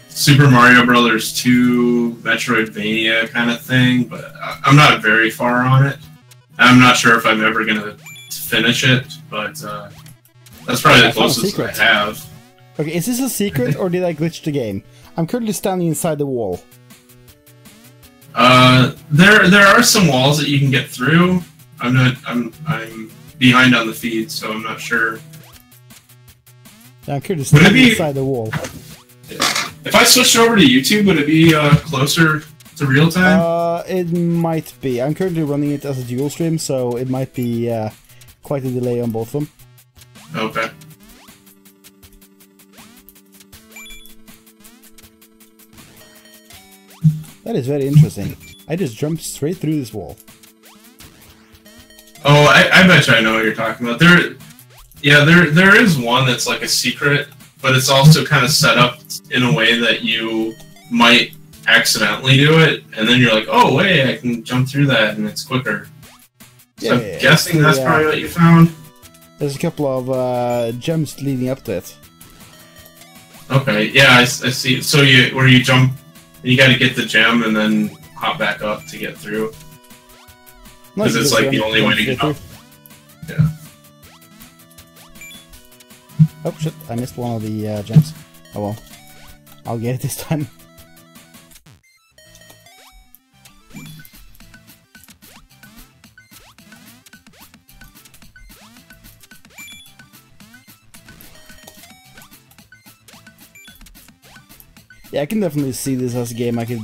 Super Mario Brothers 2 Metroidvania kind of thing, but I'm not very far on it. I'm not sure if I'm ever gonna finish it, but that's probably the closest I have. Okay, is this a secret or did I glitch the game? I'm currently standing inside the wall. There are some walls that you can get through. I'm behind on the feed, so I'm not sure. Yeah, I'm currently standing inside the wall. If I switched over to YouTube, would it be closer to real time? It might be. I'm currently running it as a dual stream, so it might be quite a delay on both of them. Okay. That is very interesting. I just jumped straight through this wall. Oh, I bet you I know what you're talking about. There is one that's like a secret, but it's also kind of set up in a way that you might accidentally do it, and then you're like, oh, wait, I can jump through that, and it's quicker. So I'm guessing that's probably what you found? There's a couple of gems leading up to it. Okay, yeah, I see. So where you jump, you got to get the gem and then hop back up to get through. Because it's like the only way to get up. Yeah. Oh shit, I missed one of the gems. Oh well. I'll get it this time. Yeah, I can definitely see this as a game I could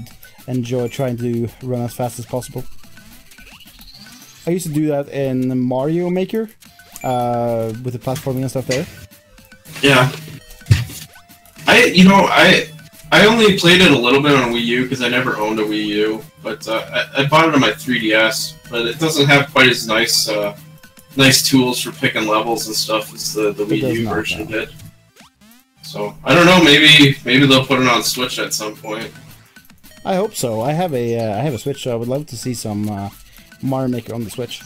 enjoy trying to run as fast as possible. I used to do that in Mario Maker, with the platforming and stuff there. Yeah. I only played it a little bit on Wii U because I never owned a Wii U, but I bought it on my 3DS. But it doesn't have quite as nice tools for picking levels and stuff as the Wii U version did. So I don't know. Maybe they'll put it on Switch at some point. I hope so. I have a Switch, so I would love to see some Mario Maker on the Switch.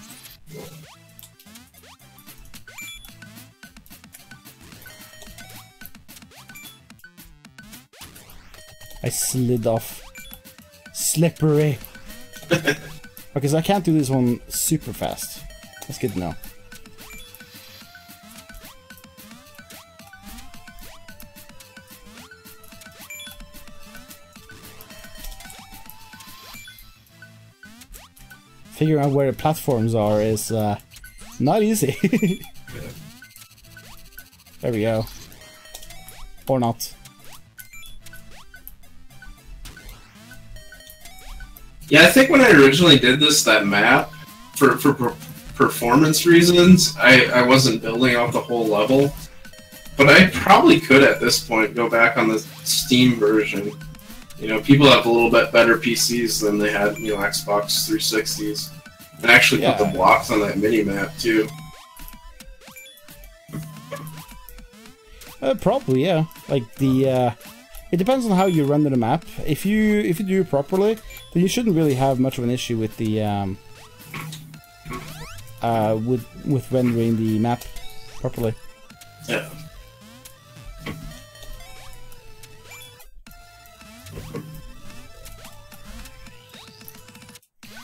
I slid off. Slippery. Okay, so I can't do this one super fast. That's good to know. Figuring out where the platforms are is not easy. There we go. Or not. Yeah, I think when I originally did that map, for performance reasons, I wasn't building out the whole level. But I probably could at this point go back on the Steam version. You know, people have a little bit better PCs than they had, you know, Xbox 360s. And actually put the blocks on that mini-map, too. Probably, yeah. Like the it depends on how you render the map. If you do it properly, then you shouldn't really have much of an issue with the with rendering the map properly. Yeah.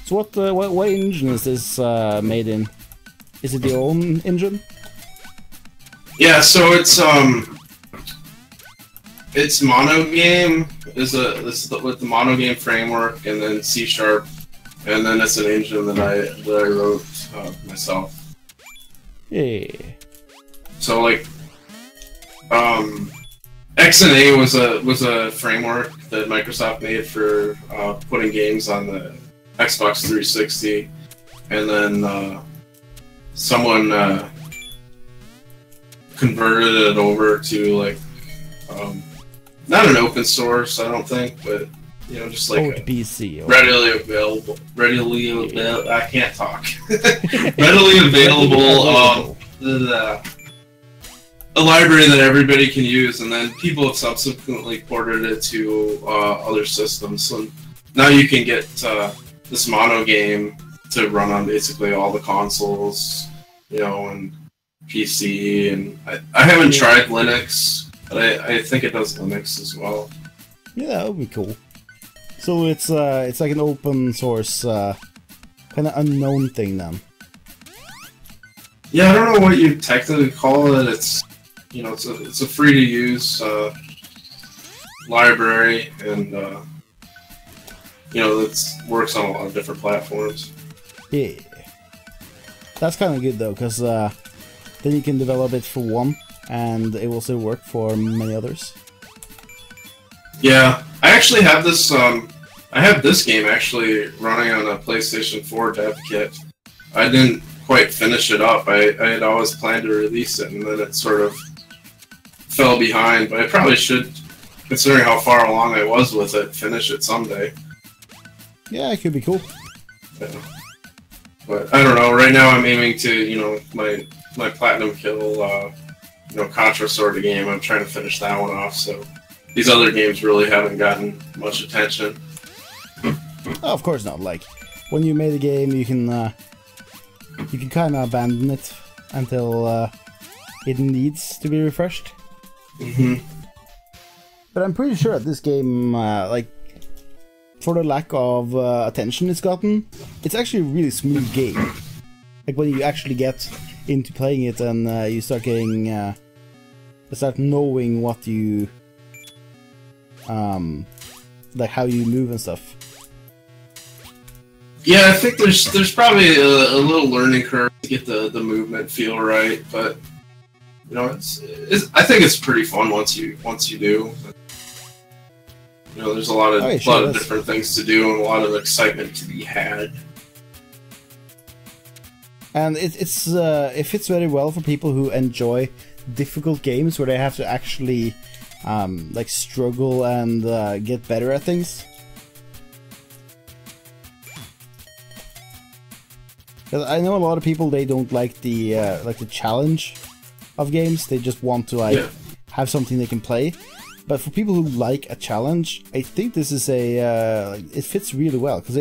So what engine is this made in? Is it the own engine? Yeah, so it's Monogame is with the Monogame framework, and then C#, and then it's an engine that I wrote myself. Yeah. So like, XNA was a framework that Microsoft made for putting games on the Xbox 360, and then someone converted it over to like not an open source, I don't think, but you know, just like PC, readily available. I can't talk. Readily available. A library that everybody can use, and then people have subsequently ported it to other systems. So now you can get this Monogame to run on basically all the consoles, you know, and PC. And I haven't tried Linux, but I think it does Linux as well. Yeah, that would be cool. So it's like an open source kind of unknown thing then. Yeah, I don't know what you technically call it. It's, you know, it's a free to use library, and you know, it works on a lot of different platforms. Yeah, that's kind of good though, because then you can develop it for one, and it will still work for many others. Yeah, I actually have this. I have this game actually running on a PlayStation 4 dev kit. I didn't quite finish it up. I had always planned to release it, and then it sort of fell behind. But I probably should, considering how far along I was with it, finish it someday. Yeah, it could be cool. Yeah. But I don't know. Right now, I'm aiming to, you know, my platinum kill, you know, Contra sort of game. I'm trying to finish that one off. So these other games really haven't gotten much attention. Oh, of course not. Like when you made a game, you can kind of abandon it until it needs to be refreshed. Mm-hmm. But I'm pretty sure that this game, like, for the lack of attention it's gotten, it's actually a really smooth game. Like when you actually get into playing it and you start getting, start knowing what you, like how you move and stuff. Yeah, I think there's probably a little learning curve to get the movement feel right, but you know, it's I think it's pretty fun once you do. You know, there's a lot of Oh, yeah, sure, lot of different things to do and a lot of excitement to be had. And it fits very well for people who enjoy difficult games where they have to actually like struggle and get better at things. 'Cause I know a lot of people, they don't like the challenge of games. They just want to have something they can play. But for people who like a challenge, I think this is it fits really well, because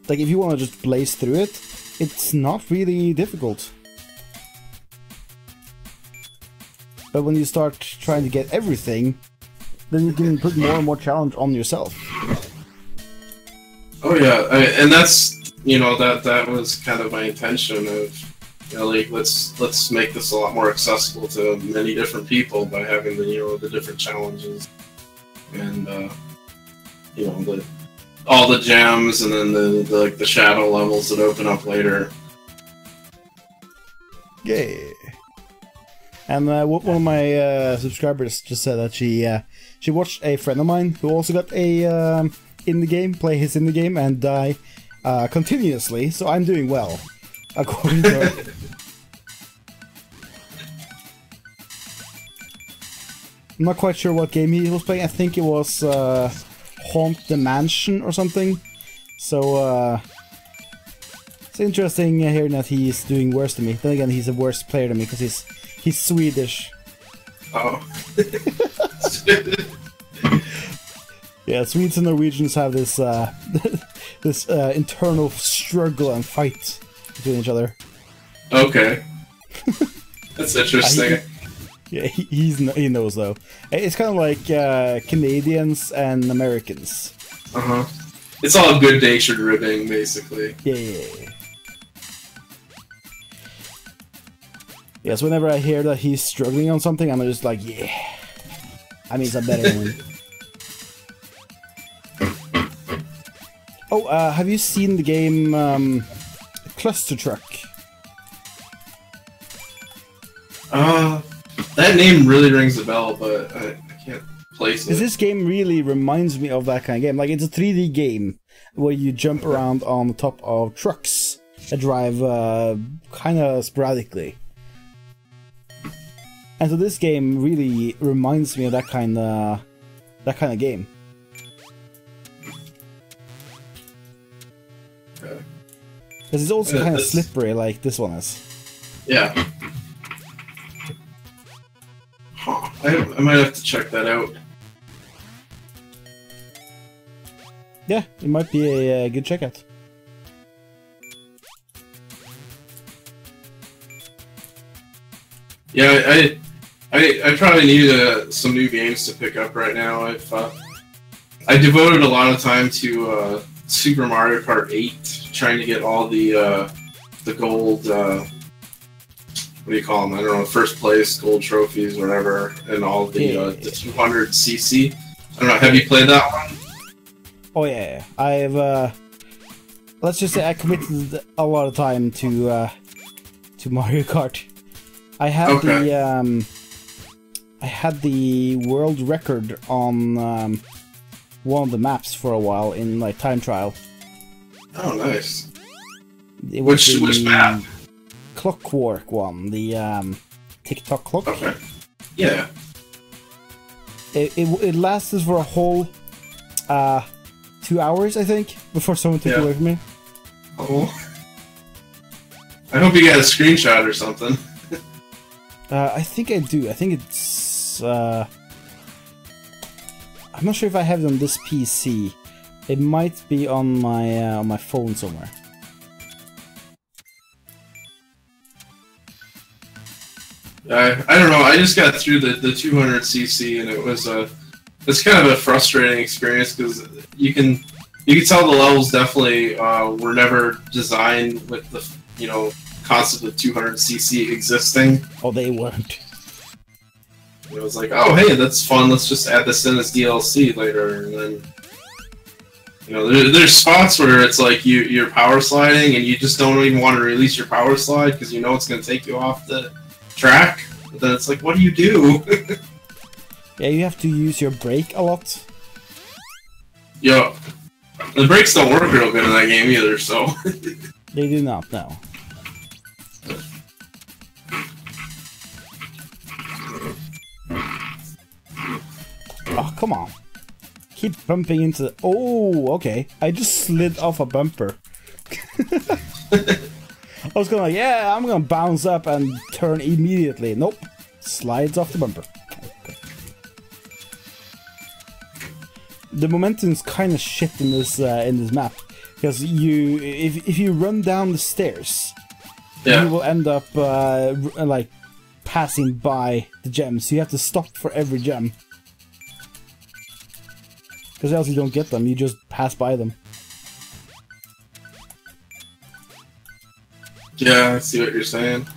like if you want to just blaze through it, it's not really difficult. But when you start trying to get everything, then you can put more and more challenge on yourself. Oh yeah, and that's, you know, that was kind of my intention of, you know, like let's make this a lot more accessible to many different people by having the, you know, the different challenges and you know, all the gems and then the shadow levels that open up later. Yeah. And one of my subscribers just said that she watched a friend of mine who also got a indie game, play his indie game, and die continuously. So I'm doing well, according to her. I'm not quite sure what game he was playing. I think it was Haunt the Mansion or something. So it's interesting hearing that he's doing worse than me. Then again, he's a worse player than me because he's Swedish. Oh. Yeah, Swedes and Norwegians have this this internal struggle and fight between each other. Okay. That's interesting. Yeah, he knows though. It's kind of like Canadians and Americans. Uh-huh. It's all good-natured ribbing, basically. Yeah. Yeah, so whenever I hear that he's struggling on something, I'm just like, yeah. I mean, I'm better than him. Oh, have you seen the game Cluster Truck? That name really rings a bell, but I can't place it. This game really reminds me of that kind of game. Like, it's a 3D game where you jump around on the top of trucks that drive kind of sporadically. And so this game really reminds me of that kind of game. Okay. Because it's also kind of slippery, like this one is. Yeah. Huh. I might have to check that out. Yeah, it might be a good checkout. Yeah, I probably need some new games to pick up right now. I devoted a lot of time to Super Mario Kart 8, trying to get all the gold, what do you call them? I don't know, first place gold trophies, or whatever, and all the 200cc. I don't know. Have you played that one? Oh yeah, I've let's just say I committed a lot of time to Mario Kart. I had the world record on one of the maps for a while in like time trial. Oh, nice. It was which map? Clockwork one, the TikTok clock. Okay. Yeah. It lasted for a whole 2 hours, I think, before someone took it away from me. Oh. I hope you got a screenshot or something. I think I do. I think it's. I'm not sure if I have it on this PC. It might be on my phone somewhere. I don't know. I just got through the 200cc, and it's kind of a frustrating experience because you can tell the levels definitely were never designed with the concept of 200cc existing. Oh, they weren't. It was like, oh hey, that's fun. Let's just add this in as DLC later, and then there's spots where it's like you're power sliding and you just don't even want to release your power slide because you know it's going to take you off the track. But then it's like, what do you do? Yeah, you have to use your brake a lot. Yo, the brakes don't work real good in that game either, so... They do not, no. Oh, come on. Keep bumping into the... Oh, okay. I just slid off a bumper. I was gonna, yeah, I'm gonna bounce up and turn immediately. Nope. Slides off the bumper. The momentum's kind of shit in this map. Because if you run down the stairs, you will end up like passing by the gems. You have to stop for every gem. Because else you don't get them, you just pass by them. Yeah, I see what you're saying.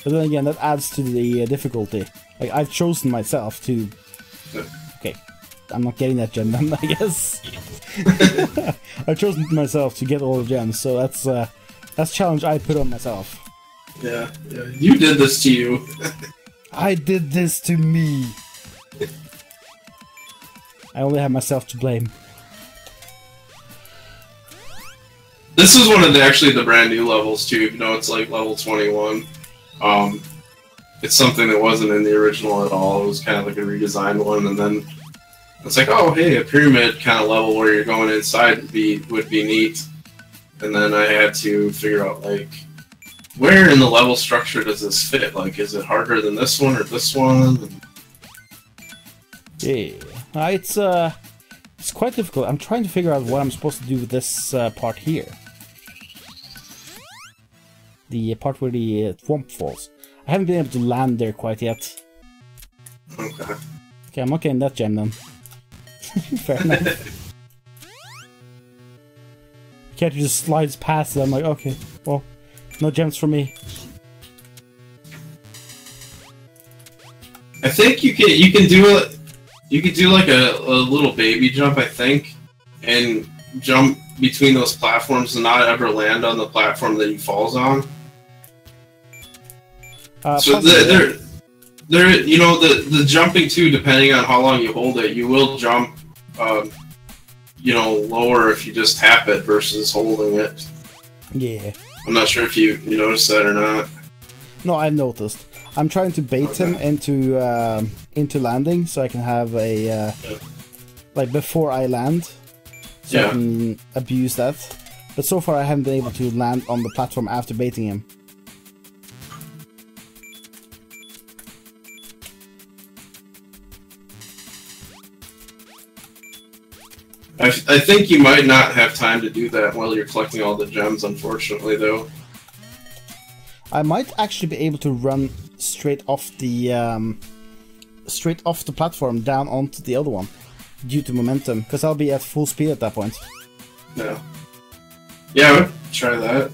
But then again, that adds to the difficulty. Like, I've chosen myself to... Okay, I'm not getting that gem then, I guess. I've chosen myself to get all the gems, so that's a challenge I put on myself. Yeah, you did this to you. I did this to me. I only have myself to blame. This is one of the brand new levels too, even though it's like level 21. It's something that wasn't in the original at all. It was kind of like a redesigned one, and then it's like, oh hey, a pyramid kind of level where you're going inside would be neat. And then I had to figure out like, where in the level structure does this fit? Like, is it harder than this one or this one? Yeah, it's quite difficult. I'm trying to figure out what I'm supposed to do with this part here. The part where the swamp falls. I haven't been able to land there quite yet. Okay. Okay, I'm not getting that gem then. Fair enough. Cat just slides past it. I'm like, okay, well, no gems for me. I think you can do it. You could do like a little baby jump, I think, and jump between those platforms and not ever land on the platform that he falls on. So there, you know, the jumping too, depending on how long you hold it, you will jump, you know, lower if you just tap it versus holding it. Yeah. I'm not sure if you noticed that or not. No, I've noticed. I'm trying to bait him into landing, so I can have a like before I land, so I can abuse that. But so far, I haven't been able to land on the platform after baiting him. I think you might not have time to do that while you're collecting all the gems, unfortunately, though. I might actually be able to run straight off the platform down onto the other one due to momentum, because I'll be at full speed at that point. Yeah. Yeah, I would try that.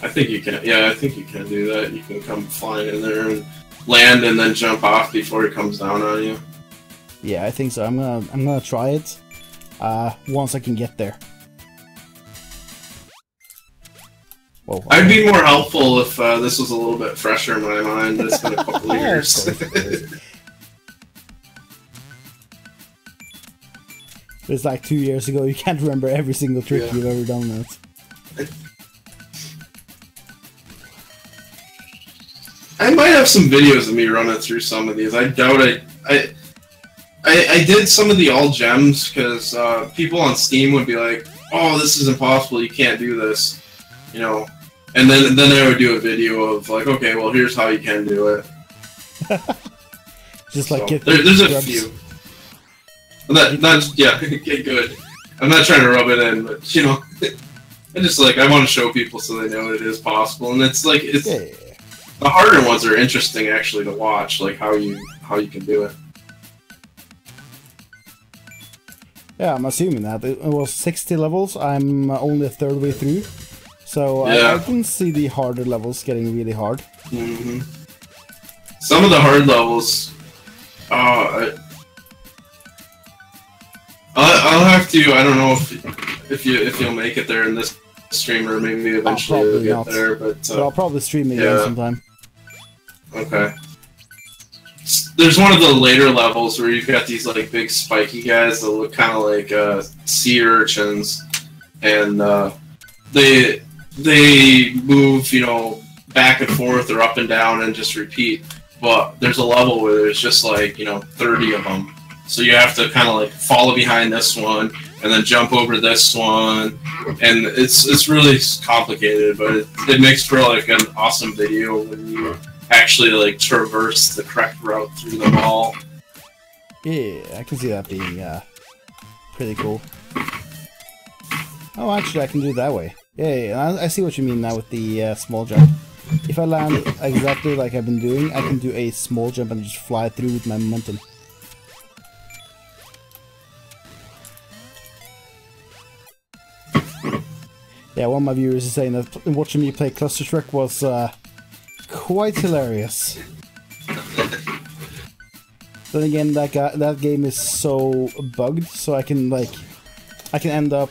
I think you can. Yeah, I think you can do that. You can come flying in there and land, and then jump off before it comes down on you. Yeah, I think so. I'm gonna try it once I can get there. Whoa, I'd be more helpful if this was a little bit fresher in my mind. It's been a couple of years. It's like 2 years ago. You can't remember every single trick you've ever done with it. I might have some videos of me running through some of these. I doubt I did some of the all gems because people on Steam would be like, "Oh, this is impossible. You can't do this," you know. And then I would do a video of like, "Okay, well, here's how you can do it." Just like so, there's a few. Get good. I'm not trying to rub it in, but you know, I want to show people so they know it is possible. And it's like the harder ones are interesting actually to watch, like how you can do it. Yeah, I'm assuming that it was 60 levels. I'm only a third way through, so I can see the harder levels getting really hard. Mm-hmm. Some of the hard levels, I'll have to. I don't know if you'll make it there in this stream, or maybe eventually you'll get not there. But I'll probably stream it again sometime. Okay. There's one of the later levels where you've got these like big spiky guys that look kind of like sea urchins, and they move, you know, back and forth or up and down and just repeat. But there's a level where there's just like, you know, 30 of them. So you have to kind of like follow behind this one and then jump over this one, and it's really complicated, but it makes for like an awesome video when you actually like traverse the correct route through them all. Yeah, I can see that being pretty cool. Oh, actually, I can do it that way. Yeah, I see what you mean now with the small jump. If I land exactly like I've been doing, I can do a small jump and just fly through with my momentum. Yeah, one of my viewers is saying that watching me play Cluster Truck was quite hilarious. Then again, that game is so bugged, so I can end up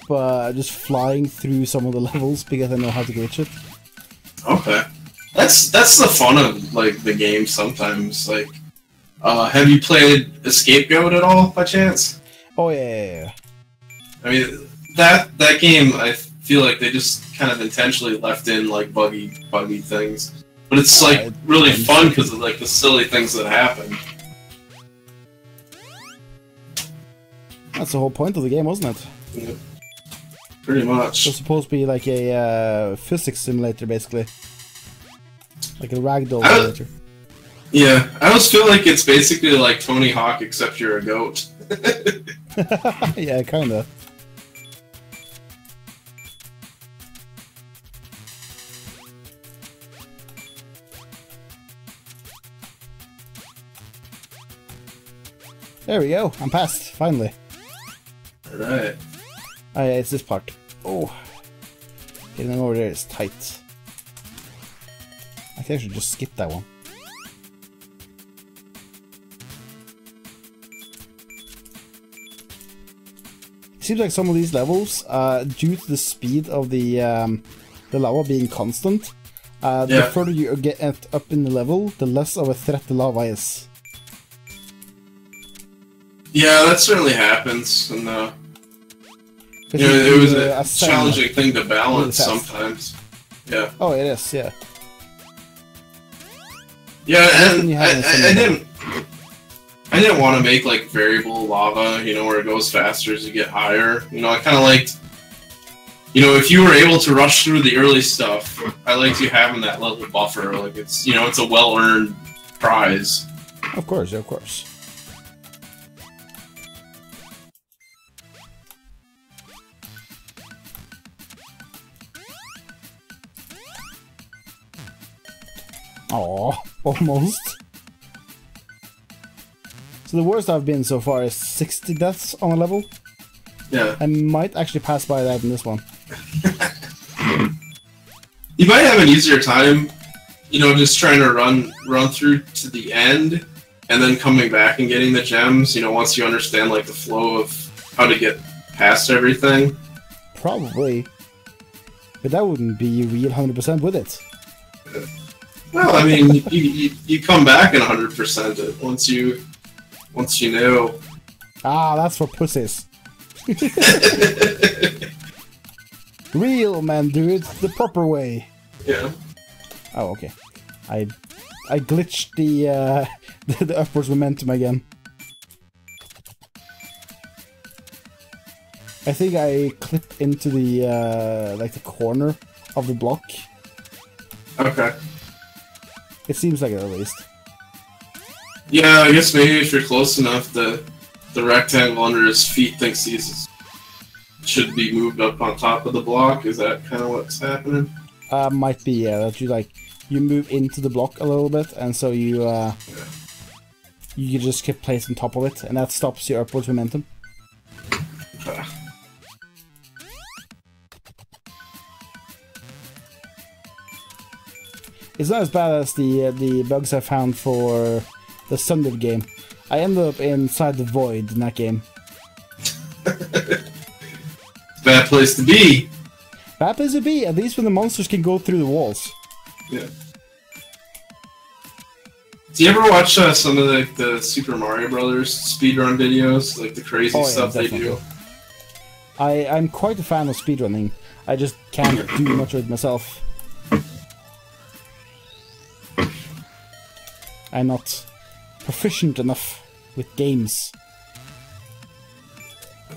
just flying through some of the levels because I know how to glitch it. Okay, that's the fun of like the game sometimes. Like, have you played Scapegoat at all by chance? Oh yeah. I mean, that game, I feel like they just kind of intentionally left in like buggy things, but it's like really fun because of like the silly things that happen. That's the whole point of the game, wasn't it? Yeah, pretty much. It's supposed to be like a physics simulator, basically, like a ragdoll simulator. Yeah, I always feel like it's basically like Tony Hawk, except you're a goat. Yeah, kinda. There we go, I'm past, finally. Alright. Oh yeah, it's this part. Oh. Getting over there is tight. I think I should just skip that one. It seems like some of these levels, due to the speed of the lava being constant, the further you get up in the level, the less of a threat the lava is. Yeah, that certainly happens, and you know, it was a challenging thing to balance sometimes. Yeah. Oh, it is. Yeah. Yeah, and I didn't want to make like variable lava, you know, where it goes faster as you get higher. You know, I kind of liked, you know, if you were able to rush through the early stuff, I liked you having that little buffer. Like it's, you know, it's a well-earned prize. Of course, of course. Oh, almost. So the worst I've been so far is 60 deaths on a level. Yeah. I might actually pass by that in this one. You might have an easier time, you know, just trying to run through to the end, and then coming back and getting the gems, you know, once you understand, like, the flow of how to get past everything. Probably. But that wouldn't be real 100% with it. Well, I mean, you come back and 100% it once you know. Ah, that's for pussies. Real men do it the proper way. Yeah. Oh, okay. I glitched the the upwards momentum again. I think I clipped into the like the corner of the block. Okay. It seems like it at least. Yeah, I guess maybe if you're close enough, the rectangle under his feet thinks he's should be moved up on top of the block. Is that kind of what's happening? Might be, yeah. That you move into the block a little bit, and so you just get placed on top of it, and that stops your upwards momentum. Okay. It's not as bad as the bugs I found for the Sundered game. I ended up inside the void in that game. Bad place to be. Bad place to be, at least when the monsters can go through the walls. Yeah. Do you ever watch some of the Super Mario Brothers speedrun videos? Like the crazy stuff they do? I'm quite a fan of speedrunning. I just can't do much of it myself. I'm not proficient enough with games.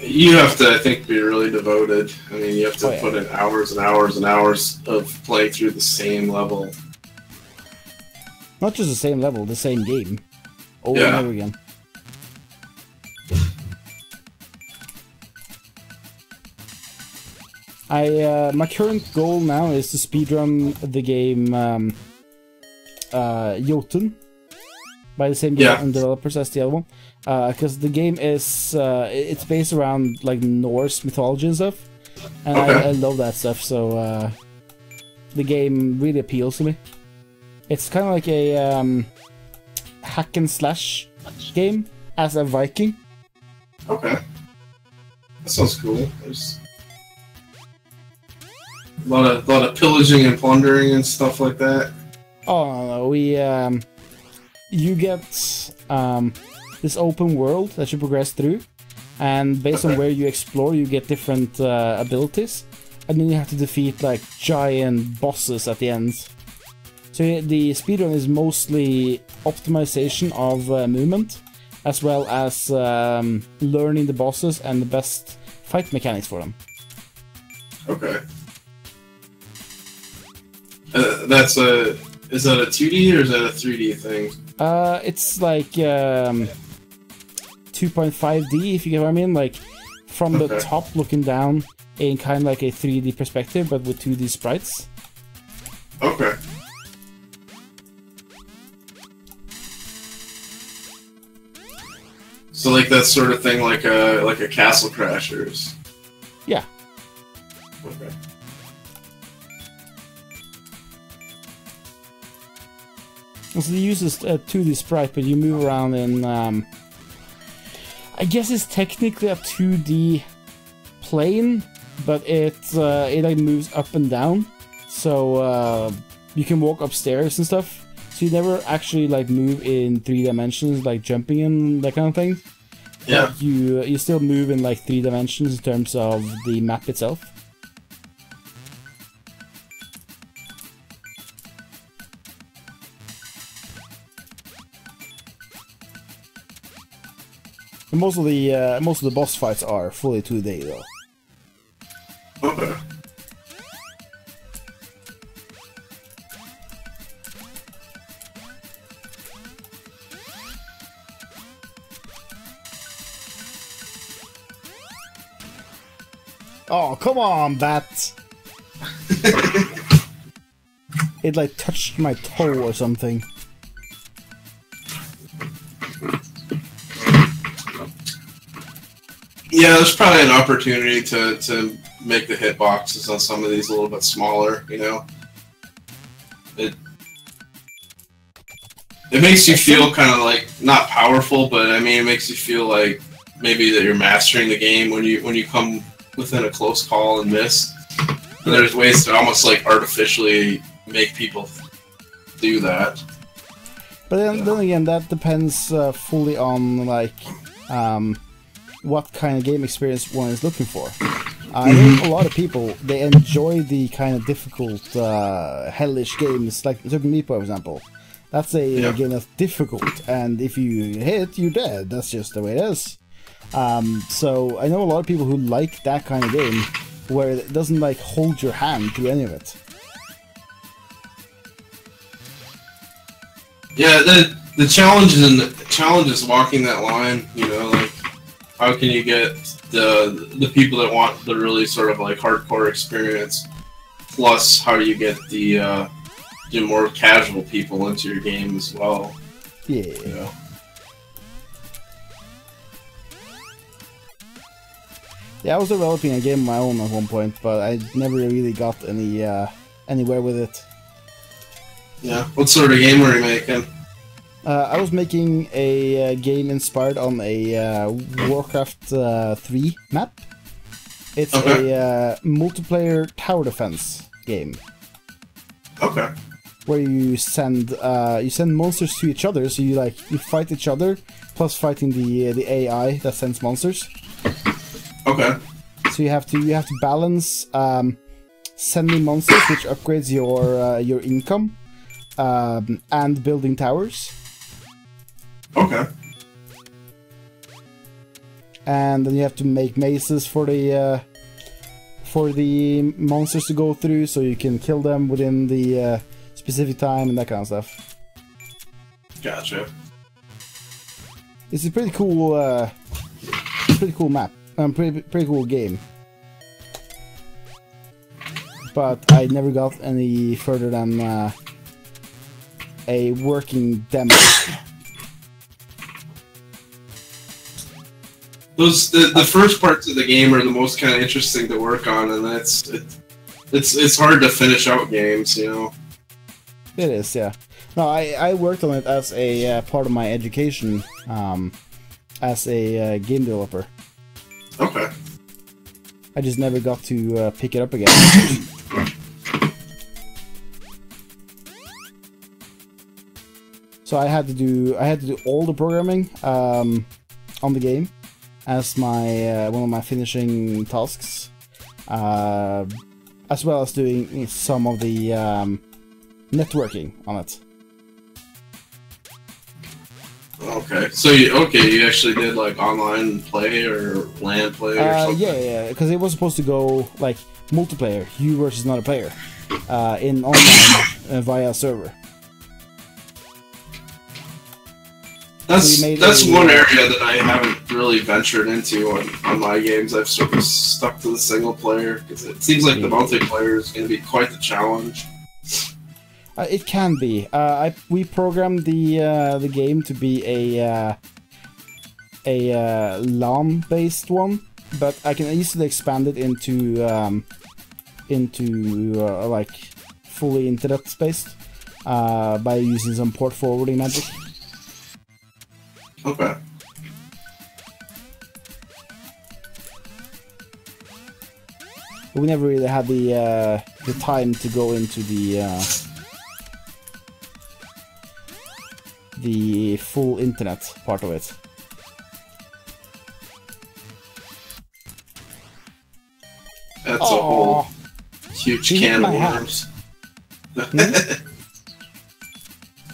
You have to, I think, be really devoted. I mean, you have to put in hours and hours and hours of playing through the same level. Not just the same level, the same game. Over and over again. My current goal now is to speedrun the game Jotun by the same developers as the other one, because the game is it's based around like Norse mythology and stuff, and I love that stuff. So the game really appeals to me. It's kind of like a hack and slash game as a Viking. Okay, that sounds cool. There's a lot of pillaging and plundering and stuff like that. Oh no, you get this open world that you progress through, and based on where you explore, you get different abilities, and then you have to defeat like giant bosses at the end. So the speedrun is mostly optimization of movement, as well as learning the bosses and the best fight mechanics for them. Okay. Is that a 2D or is that a 3D thing? It's like 2.5D, if you get what I mean. Like from the top looking down in kind of like a 3D perspective, but with 2D sprites. Okay. So like that sort of thing, like a Castle Crashers. Yeah. Okay. So it uses a 2D sprite, but you move around in, I guess it's technically a 2D plane, but it like moves up and down, so you can walk upstairs and stuff. So you never actually like move in 3 dimensions, like jumping and that kind of thing. Yeah. But you still move in like 3 dimensions in terms of the map itself. And most of the boss fights are fully 2D though. Okay. Oh, come on, bat! It like touched my toe or something. Yeah, there's probably an opportunity to make the hitboxes on some of these a little bit smaller, you know? It makes you feel kind of like, not powerful, but I mean, it makes you feel like maybe that you're mastering the game when you come within a close call and miss. And there's ways to almost like artificially make people do that. But then again, that depends fully on like what kind of game experience one is looking for. I know a lot of people, they enjoy the kind of difficult, hellish games, like Super Meat, for example. That's a game that's difficult, and if you hit, you're dead. That's just the way it is. So I know a lot of people who like that kind of game, where it doesn't like hold your hand through any of it. Yeah, the challenge is walking that line. You know, like how can you get the people that want the really sort of like hardcore experience, plus how do you get the more casual people into your game as well? Yeah. You know? Yeah, I was developing a game of my own at one point, but I never really got anywhere with it. Yeah, what sort of game were you making? I was making a game inspired on a Warcraft 3 map. It's a multiplayer tower defense game. Okay. Where you send monsters to each other, so you fight each other, plus fighting the AI that sends monsters. Okay. So you have to balance sending monsters, which upgrades your income, and building towers. Okay. And then you have to make mazes for the monsters to go through, so you can kill them within the specific time and that kind of stuff. Gotcha. It's a pretty cool map. Pretty cool game. But I never got any further than a working demo. The first parts of the game are the most kind of interesting to work on, and it's hard to finish out games, you know. It is, yeah. No, I worked on it as a part of my education as a game developer. Okay. I just never got to pick it up again. So I had to do all the programming on the game as my one of my finishing tasks, as well as doing some of the networking on it. Okay, so you actually did like online play or LAN play or something? Yeah, because it was supposed to go like multiplayer, you versus another player, in online via a server. That's one area that I haven't really ventured into on my games. I've sort of stuck to the single player because it seems like the multiplayer is going to be quite the challenge. It can be. We programmed the game to be a Llama based one, but I can easily expand it into like fully internet based by using some port forwarding magic. Okay. But we never really had the time to go into the full internet part of it. That's a whole huge can of worms.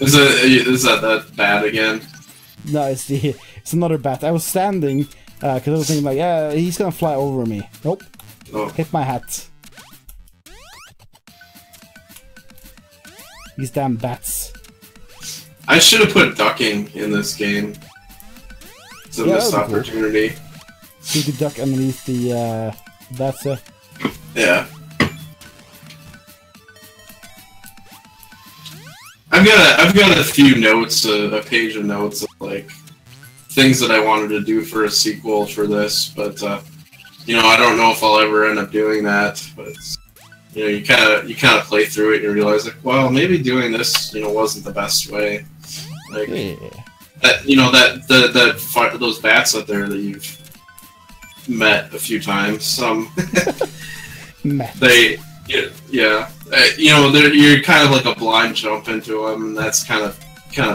Is that bad again? No, it's another bat. I was standing because I was thinking like, yeah, he's gonna fly over me. Nope. Oh. Hit my hat. These damn bats. I should have put ducking in this game. It's a missed opportunity. Cool. You could duck underneath the bats. Yeah. I've got a few notes, a page of notes of like things that I wanted to do for a sequel for this, but you know, I don't know if I'll ever end up doing that. But you know, you kind of play through it and you realize like, well, maybe doing this, you know, wasn't the best way. Like that, you know, those bats out there that you've met a few times, they. Yeah, you know, you're kind of like a blind jump into them, and that's kind of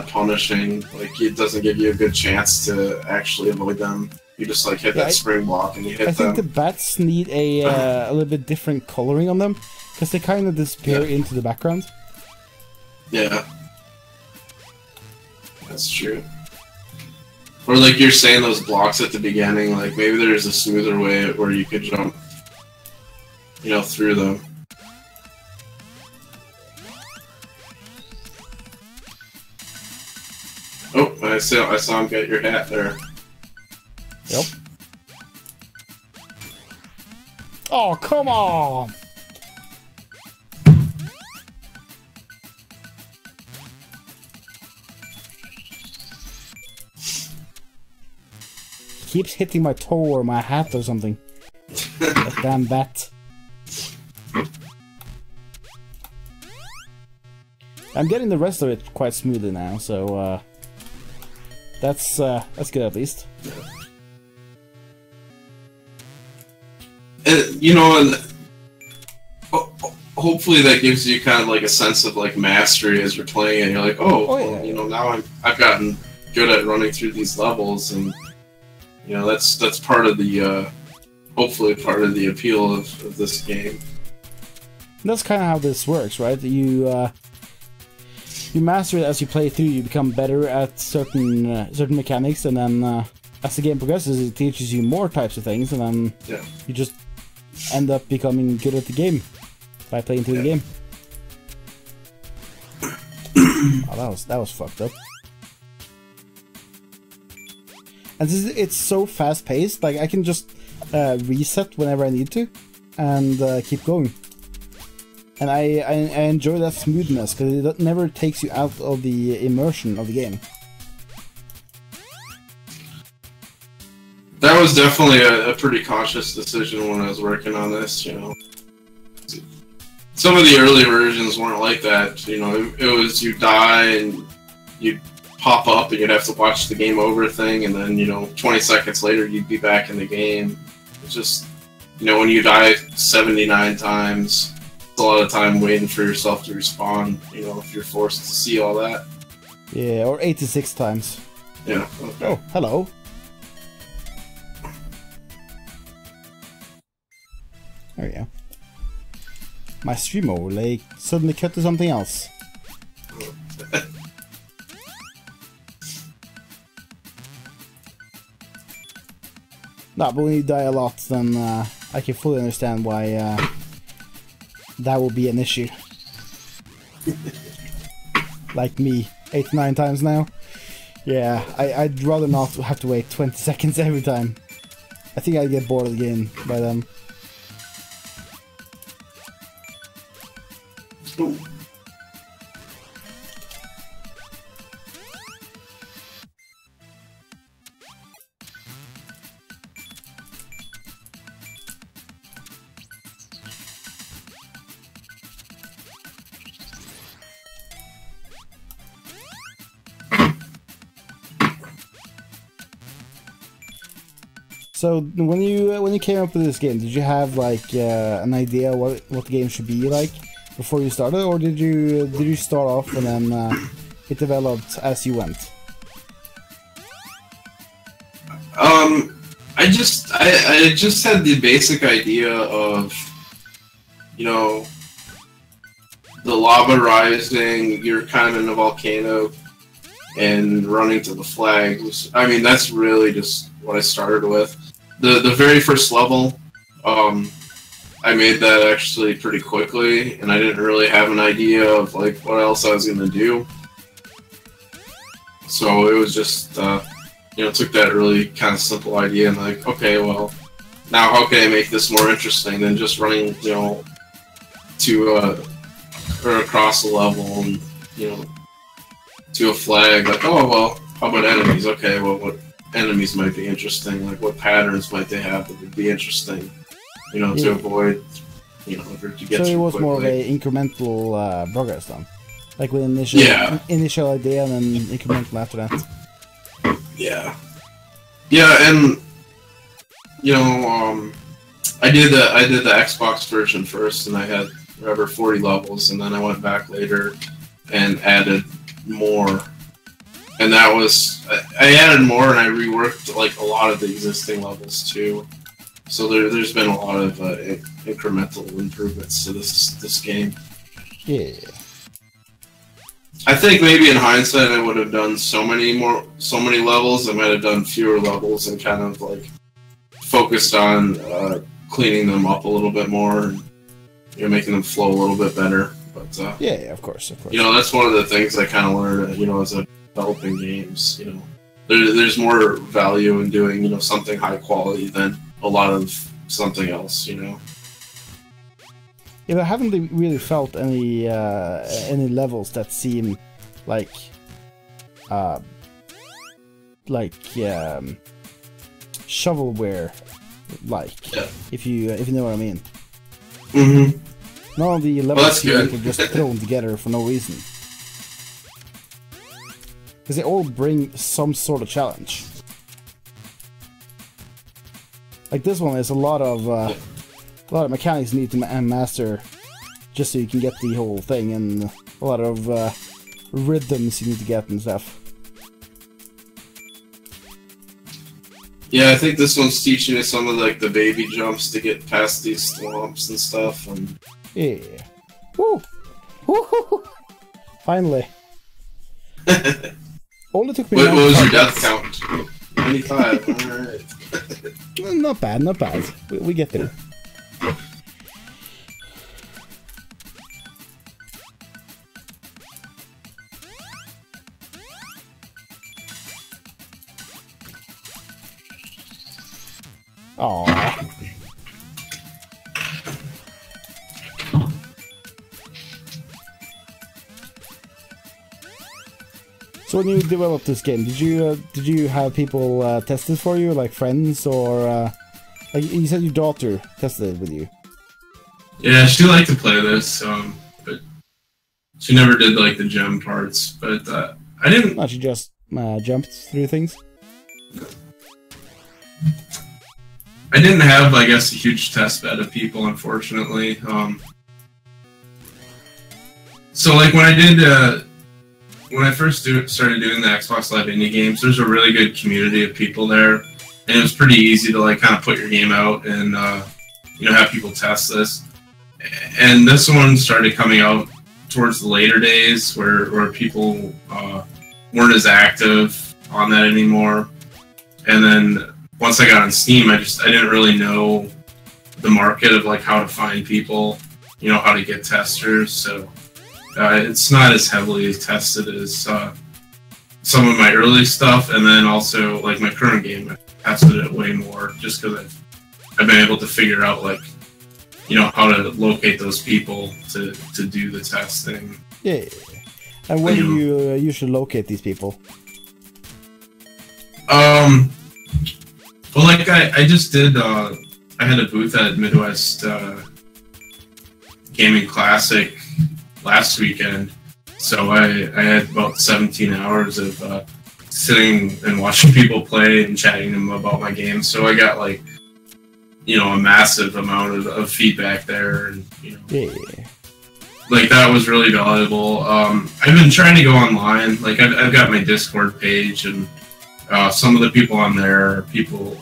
punishing. Like, it doesn't give you a good chance to actually avoid them. You just like hit that spring block and you hit them. I think the bats need a little bit different coloring on them because they kind of disappear into the background. Yeah, that's true. Or like you're saying, those blocks at the beginning, like maybe there's a smoother way where you could jump, you know, through them. Oh, I saw him get your hat there. Yep. Oh, come on! He keeps hitting my toe or my hat or something. That damn bat. I'm getting the rest of it quite smoothly now, so that's good at least. you know, and hopefully that gives you kind of like a sense of like mastery as you're playing it. You're like, oh, yeah. well, you know, now I've gotten good at running through these levels, and you know, that's part of the hopefully part of the appeal of this game. That's kind of how this works, right? You master it as you play through. You become better at certain mechanics, and then as the game progresses, it teaches you more types of things, and then you just end up becoming good at the game by playing through the game. Oh, that was fucked up. And it's so fast paced, like I can just reset whenever I need to, and keep going. And I enjoy that smoothness because it never takes you out of the immersion of the game. That was definitely a pretty conscious decision when I was working on this, you know. Some of the early versions weren't like that, you know. It was you die and you'd pop up and you'd have to watch the game over thing, and then, you know, 20 seconds later you'd be back in the game. It's just, you know, when you die 79 times, it's a lot of time waiting for yourself to respawn, you know, if you're forced to see all that. Yeah, or 86 times. Yeah. Okay. Oh, hello. There we go. My stream overlay suddenly cut to something else. No, but when you die a lot, then I can fully understand why that will be an issue. Like me, 8-9 times now. Yeah, I'd rather not have to wait 20 seconds every time. I think I'd get bored of the game by then. Ooh. So when you came up with this game, did you have like an idea what the game should be like before you started, or did you start off and then it developed as you went? I just had the basic idea of, you know, the lava rising, you're kind of in a volcano, and running to the flag. I mean, that's really just what I started with. The very first level, I made that actually pretty quickly, and I didn't really have an idea of like what else I was gonna do. So it was just, you know, took that really kind of simple idea and like, okay, well, now how can I make this more interesting than just running, you know, to or across the level and, you know, to a flag. Like, oh well, how about enemies? Okay, well, what enemies might be interesting? Like, what patterns might they have that would be interesting? You know, to avoid, you know, to get. So it was more of a incremental progress then, like with initial idea and then incremental after that. Yeah, and you know, I did the Xbox version first, and I had whatever 40 levels, and then I went back later and added more. And that was, I added more and I reworked like a lot of the existing levels too. So there's been a lot of incremental improvements to this game. Yeah. I think maybe in hindsight I would have done so many levels. I might have done fewer levels and kind of like focused on cleaning them up a little bit more and, you know, making them flow a little bit better. But yeah, of course. You know, that's one of the things I kind of learned, you know, as a developing games. You know, there's more value in doing, you know, something high quality than a lot of something else. You know. Yeah, I haven't really felt any levels that seem like shovelware, like, yeah. if you know what I mean. Mm-hmm. None of the levels seem like they're just thrown together for no reason. Because they all bring some sort of challenge. Like this one is a lot of a lot of mechanics you need to master just so you can get the whole thing, and a lot of rhythms you need to get and stuff. Yeah, I think this one's teaching me some of like the baby jumps to get past these swamps and stuff. And yeah, woo, woo, finally. Only took me. What was your death count? 25. All right. Not bad, not bad. We get there. Aww. So when you developed this game, did you have people test it for you, like friends, or like you said your daughter tested it with you? Yeah, she liked to play this, but she never did like the gem parts. But I didn't. No, she just jumped through things. I didn't have, I guess, a huge test bed of people, unfortunately. So, like, when I first started doing the Xbox Live Indie games, there's a really good community of people there, and it was pretty easy to, like, kind of put your game out and, you know, have people test this. And this one started coming out towards the later days where people weren't as active on that anymore. And then once I got on Steam, I didn't really know the market of like how to find people, you know, how to get testers. So it's not as heavily tested as some of my early stuff, and then also like my current game, I tested it way more just because I've been able to figure out like, you know, how to locate those people to do the testing. Yeah. And where do you usually locate these people? Well, like I just did, I had a booth at Midwest Gaming Classic last weekend, so I had about 17 hours of sitting and watching people play and chatting to them about my game. So I got like, you know, a massive amount of feedback there, and you know, yeah, like that was really valuable. I've been trying to go online. Like I've got my Discord page, and some of the people on there are people,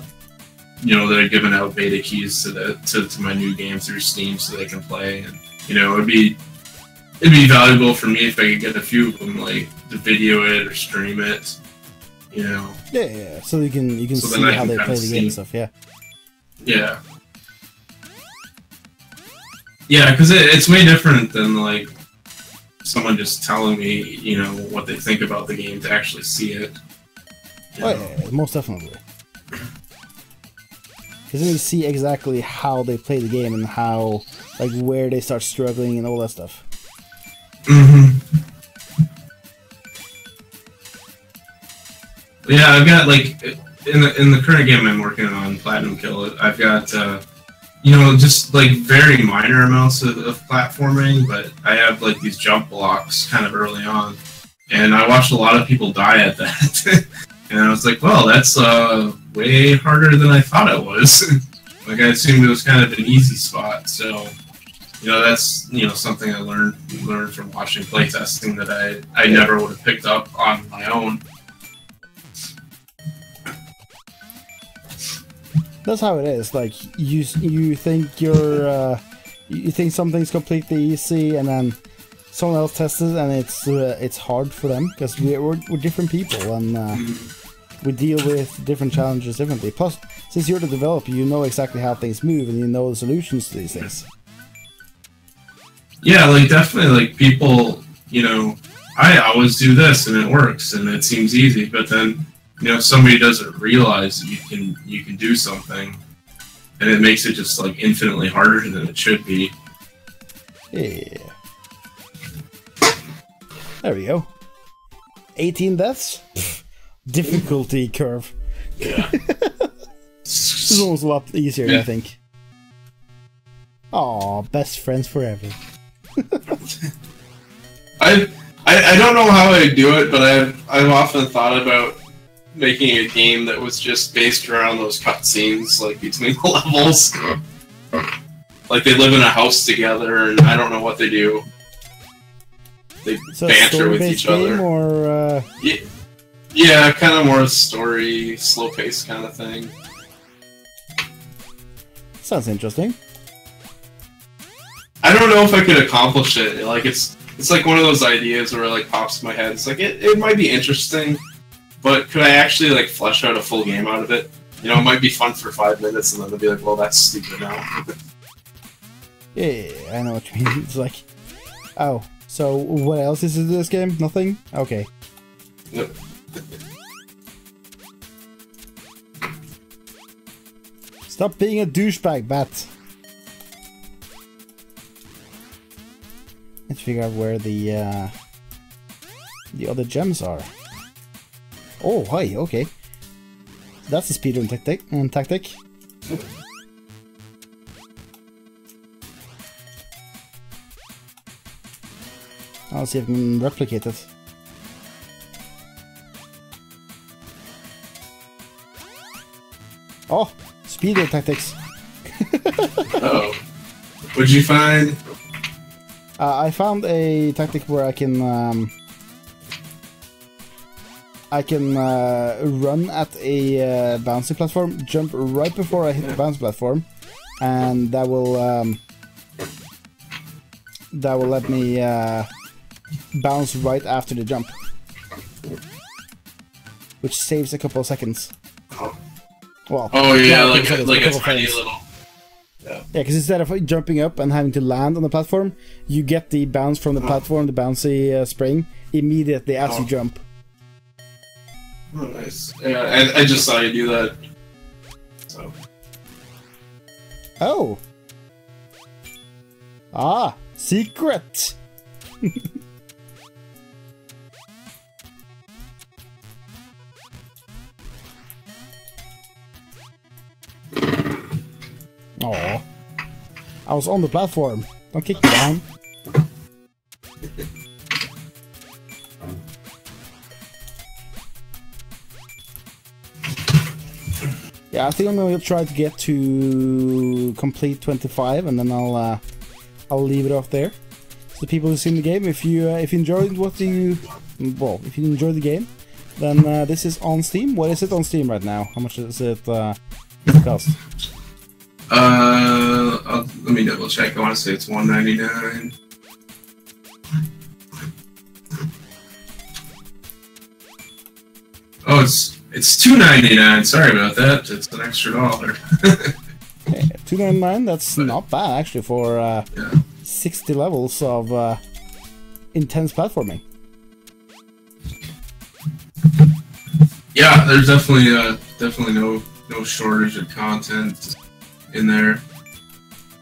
you know, that are giving out beta keys to my new game through Steam so they can play. And you know, it'd be valuable for me if I could get a few of them, like to video it or stream it. You know. Yeah. So you can see how they play the game and stuff. Yeah. Yeah. Yeah, because it's way different than like someone just telling me, you know, what they think about the game to actually see it. Oh yeah, most definitely. Because then you see exactly how they play the game and how, like, where they start struggling and all that stuff. Yeah, I've got like in the current game I'm working on, Platinum Kill, I've got you know, just like very minor amounts of platforming, but I have like these jump blocks kind of early on, and I watched a lot of people die at that. And I was like, well, that's way harder than I thought it was. Like I assumed it was kind of an easy spot. So, you know, that's, you know, something I learned from watching playtesting that I never would have picked up on my own. That's how it is. Like you think you think something's completely easy, and then someone else tests it, and it's hard for them because we're different people, and we deal with different challenges differently. Plus, since you're the developer, you know exactly how things move, and you know the solutions to these things. Yeah, like definitely, like people, you know, I always do this and it works and it seems easy, but then, you know, somebody doesn't realize that you can do something, and it makes it just like infinitely harder than it should be. Yeah. There we go. 18 deaths? Pfft, difficulty curve. Yeah. This is almost a lot easier, I think. Aw, best friends forever. I don't know how I do it, but I've often thought about making a game that was just based around those cutscenes, like between the levels. like they live in a house together, and I don't know what they do. They banter with each other. Or, yeah, kind of more story, slow-paced kind of thing. Sounds interesting. I don't know if I could accomplish it. Like it's like one of those ideas where it like pops in my head. It's like it might be interesting, but could I actually like flesh out a full game out of it? You know, it might be fun for 5 minutes, and then they'll be like, "Well, that's stupid now." Yeah, I know what you mean. It's like, oh, so what else is in this game? Nothing? Okay. Yep. Stop being a douchebag, Bat. Let's figure out where the other gems are. Oh, hi, okay. That's a speedrun tactic. I'll see if I can replicate it. Oh, speedrun tactics. Oh, what'd you find? I found a tactic where I can run at a bouncy platform, jump right before I hit the bounce platform, and that will let me bounce right after the jump, which saves a couple of seconds. Well, oh yeah, like a tiny little. Yeah, because instead of jumping up and having to land on the platform, you get the bounce from the platform, the bouncy spring, immediately as you jump. Oh, nice. Yeah, I just saw you do that. So. Oh. Ah, secret. Aw. I was on the platform. Don't kick me down. Yeah, I think I'm gonna try to get to complete 25, and then I'll leave it off there. So the people who've seen the game, if you enjoyed if you enjoyed the game, then this is on Steam. What is it on Steam right now? How much does it cost? Let me double check. I want to say it's $1.99. Oh, it's $2.99. Sorry about that. It's an extra $1. Okay, $2.99. That's not bad actually for 60 levels of intense platforming. Yeah, there's definitely no shortage of content in there.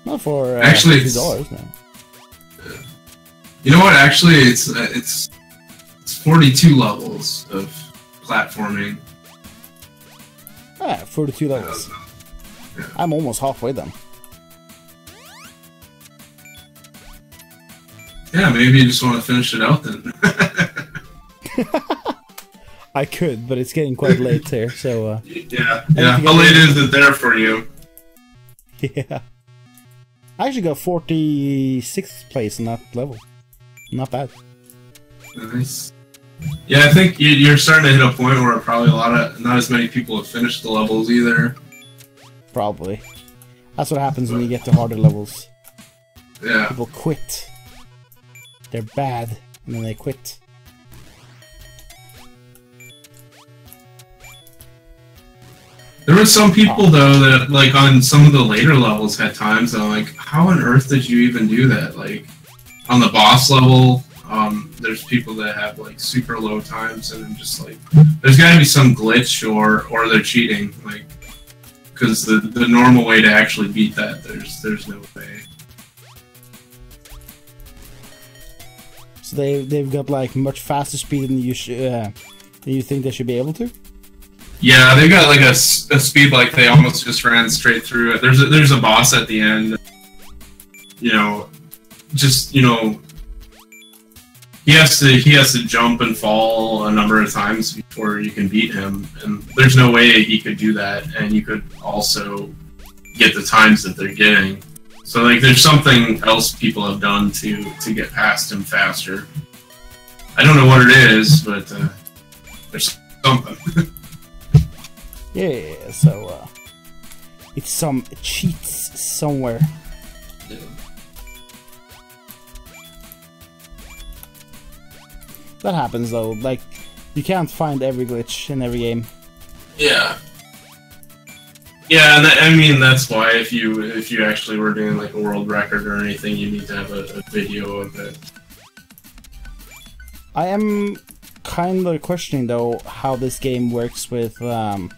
Not for actually $50 now. You know what? Actually, it's 42 levels of platforming. Ah, 42 levels. Yeah. I'm almost halfway done. Yeah, maybe you just want to finish it out then. I could, but it's getting quite late here, so... yeah. How late is it there for you? Yeah. I actually got 46th place in that level. Not bad. Nice. Yeah, I think you're starting to hit a point where probably not as many people have finished the levels either. Probably. That's what happens when you get to harder levels. Yeah. People quit. They're bad, and then they quit. There were some people though that like on some of the later levels had times that I'm like, how on earth did you even do that? Like on the boss level, there's people that have like super low times, and I'm just like, there's got to be some glitch or they're cheating, like, because the normal way to actually beat that, there's no way. So they've got like much faster speed than you think they should be able to. Yeah, they've got like a speed like they almost just ran straight through it. There's a boss at the end. You know, just he has to jump and fall a number of times before you can beat him, and there's no way he could do that. And you could also get the times that they're getting. So like, there's something else people have done to get past him faster. I don't know what it is, but there's something. Yeah, so it's some cheats somewhere. Yeah. That happens though. Like, you can't find every glitch in every game. Yeah. Yeah, and I mean that's why if you actually were doing like a world record or anything, you need to have a video of it. I am kind of questioning though how this game works with like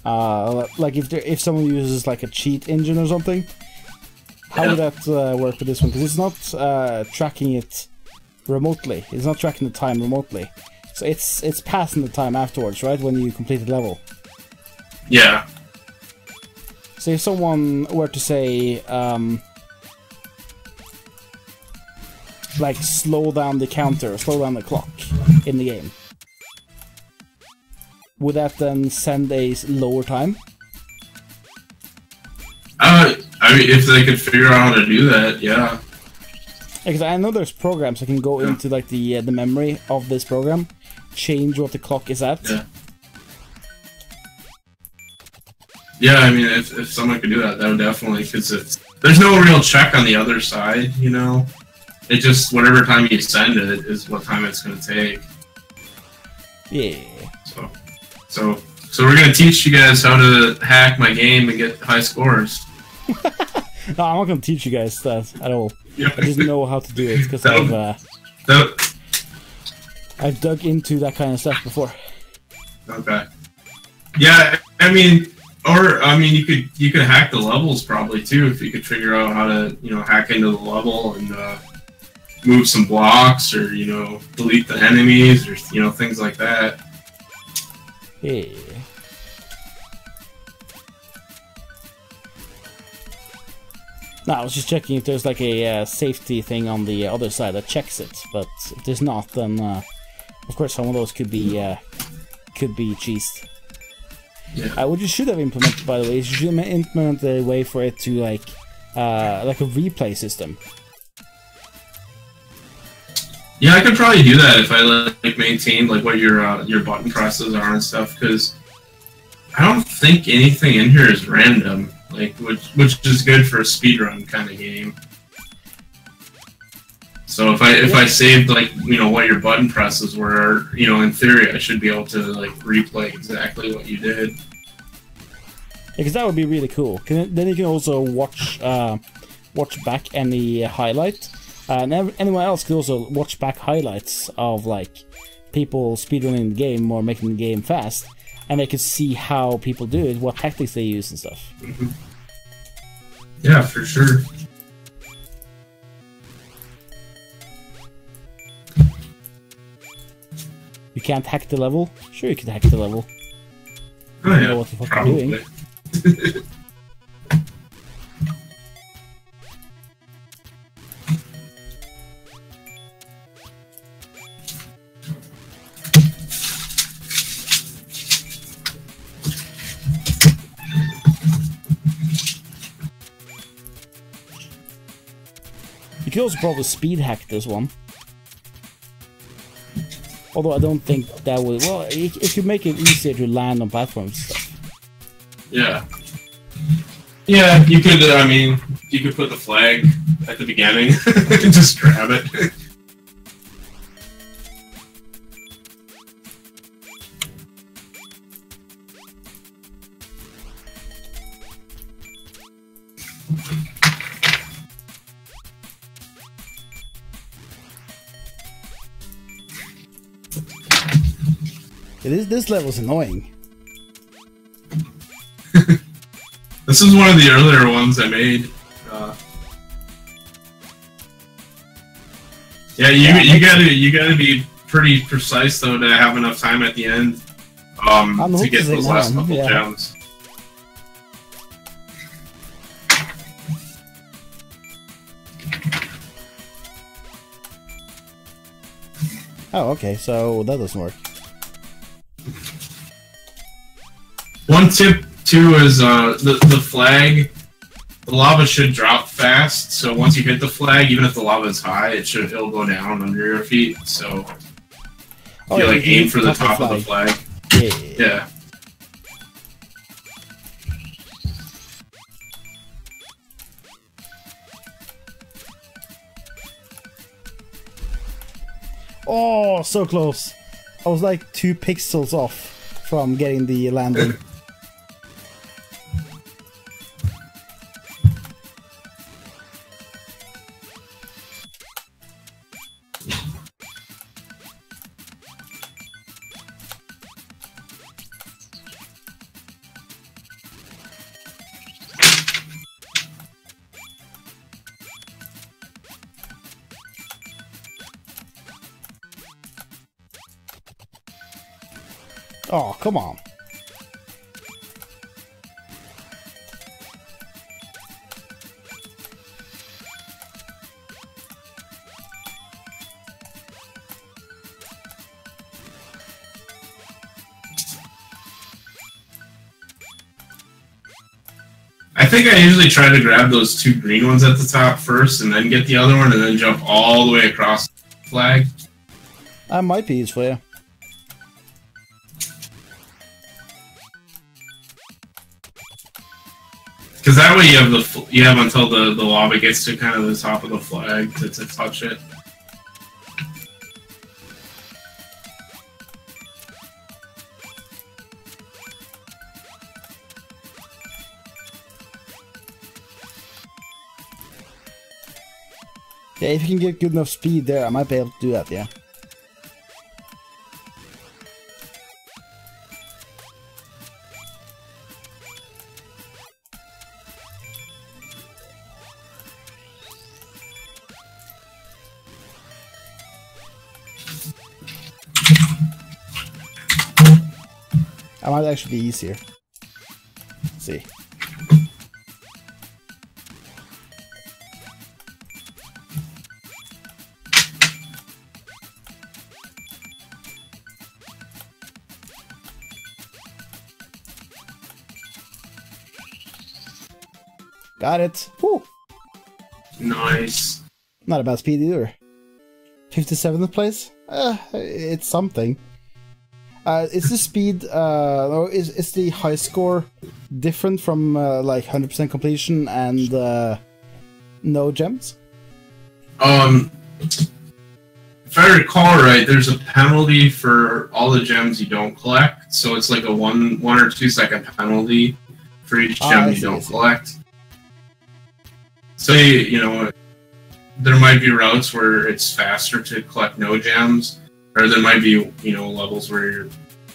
if someone uses like a cheat engine or something, how would that work with this one? Because it's not tracking it remotely. It's not tracking the time remotely, so it's passing the time afterwards, right? When you complete the level. Yeah. So if someone were to say, like, slow down the counter, slow down the clock in the game, would that then send a lower time? I mean, if they could figure out how to do that, yeah. Because I know there's programs that can go into like the memory of this program, change what the clock is at. Yeah. Yeah, I mean, if someone could do that, that would definitely, because there's no real check on the other side, you know? It just, whatever time you send it is what time it's going to take. Yeah. So we're going to teach you guys how to hack my game and get high scores. No, I'm not going to teach you guys that at all. Yeah. I just know how to do it, because I've dug into that kind of stuff before. Okay. Yeah, I mean... Or, I mean, you could hack the levels probably, too, if you could figure out how to, you know, hack into the level and move some blocks or, you know, delete the enemies or, you know, things like that. Yeah. No, I was just checking if there's like a safety thing on the other side that checks it, but if there's not, then, of course, some of those could be cheesed. Yeah. What you should have implemented, by the way, is you should implement a way for it to like a replay system. Yeah, I could probably do that if I like maintain like what your button presses are and stuff. Because I don't think anything in here is random, like which is good for a speedrun kind of game. So if I saved like, you know, what your button presses were, you know, in theory I should be able to like replay exactly what you did. Because that would be really cool. Then you can also watch back any highlight, and anyone else can also watch back highlights of like people speedrunning the game or making the game fast, and they can see how people do it, what tactics they use and stuff. Mm-hmm. Yeah, for sure. You can't hack the level? Sure you can hack the level. Oh, I don't yeah, know what the fuck probably. you're doing. You could also probably speed hack this one. Although I don't think that would... Well, it could make it easier to land on platforms and stuff. Yeah. Yeah, you could, I mean, you could put the flag at the beginning and just grab it. This level's annoying. This is one of the earlier ones I made. Yeah, you gotta be pretty precise though to have enough time at the end to get those last couple gems. Oh, okay, so that doesn't work. One tip too is the flag. the lava should drop fast. So once you hit the flag, even if the lava is high, it'll go down under your feet. So if you like aim for the top of the flag. Yeah. Oh, so close. I was like 2 pixels off from getting the landing. Oh, come on. I think I usually try to grab those 2 green ones at the top first and then get the other one and then jump all the way across the flag. That might be useful, yeah. Because that way you have until the lava gets to kind of the top of the flag to touch it. Yeah, if you can get good enough speed there, I might be able to do that, yeah. That might actually be easier. Let's see. Got it. Woo. Nice. Not a bad speed either. 57th place? It's something. Is the speed, or is the high score different from like 100% completion and no gems? If I recall right, there's a penalty for all the gems you don't collect. So it's like a 1 or 2 second penalty for each gem you don't collect. So you know, there might be routes where it's faster to collect no gems. Or there might be, you know, levels where you're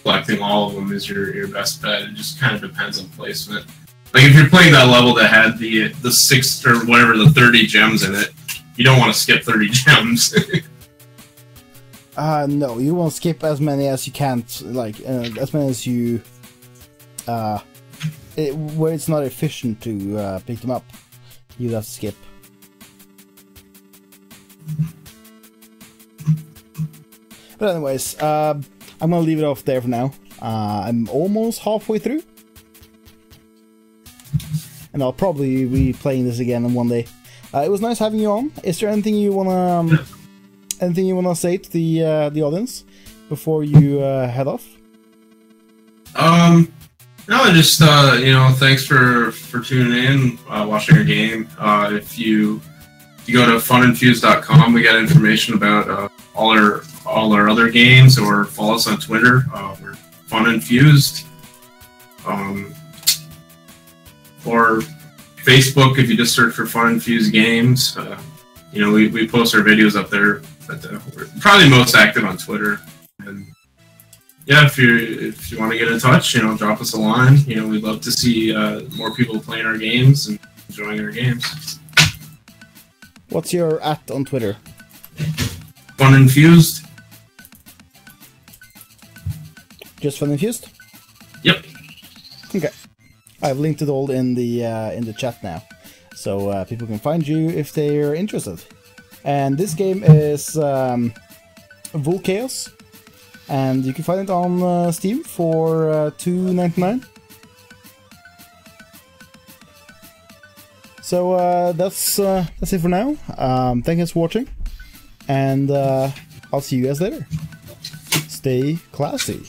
collecting all of them is your best bet. It just kind of depends on placement. Like if you're playing that level that had the 6 or whatever, the 30 gems in it, you don't want to skip 30 gems. No, you won't skip as many as you can't, like, as many as you, where it's not efficient to pick them up, you have to skip. But anyways, I'm gonna leave it off there for now. I'm almost halfway through. And I'll probably be playing this again in one day. It was nice having you on. Is there anything you wanna say to the audience before you head off? No, just you know, thanks for tuning in, watching our game. If you go to funinfused.com, we got information about all our other games, or follow us on Twitter. We're funinfused. Or Facebook, if you just search for funinfused games. You know, we post our videos up there, but we're probably most active on Twitter. And yeah, if you want to get in touch, you know, drop us a line. You know, we'd love to see more people playing our games and enjoying our games. What's your @ on Twitter? Funinfused. Just Funinfused? Yep. Okay. I've linked it all in the chat now, so people can find you if they're interested. And this game is VolChaos, and you can find it on Steam for $2.99. So that's it for now. Thank you guys for watching, and I'll see you guys later. Stay classy.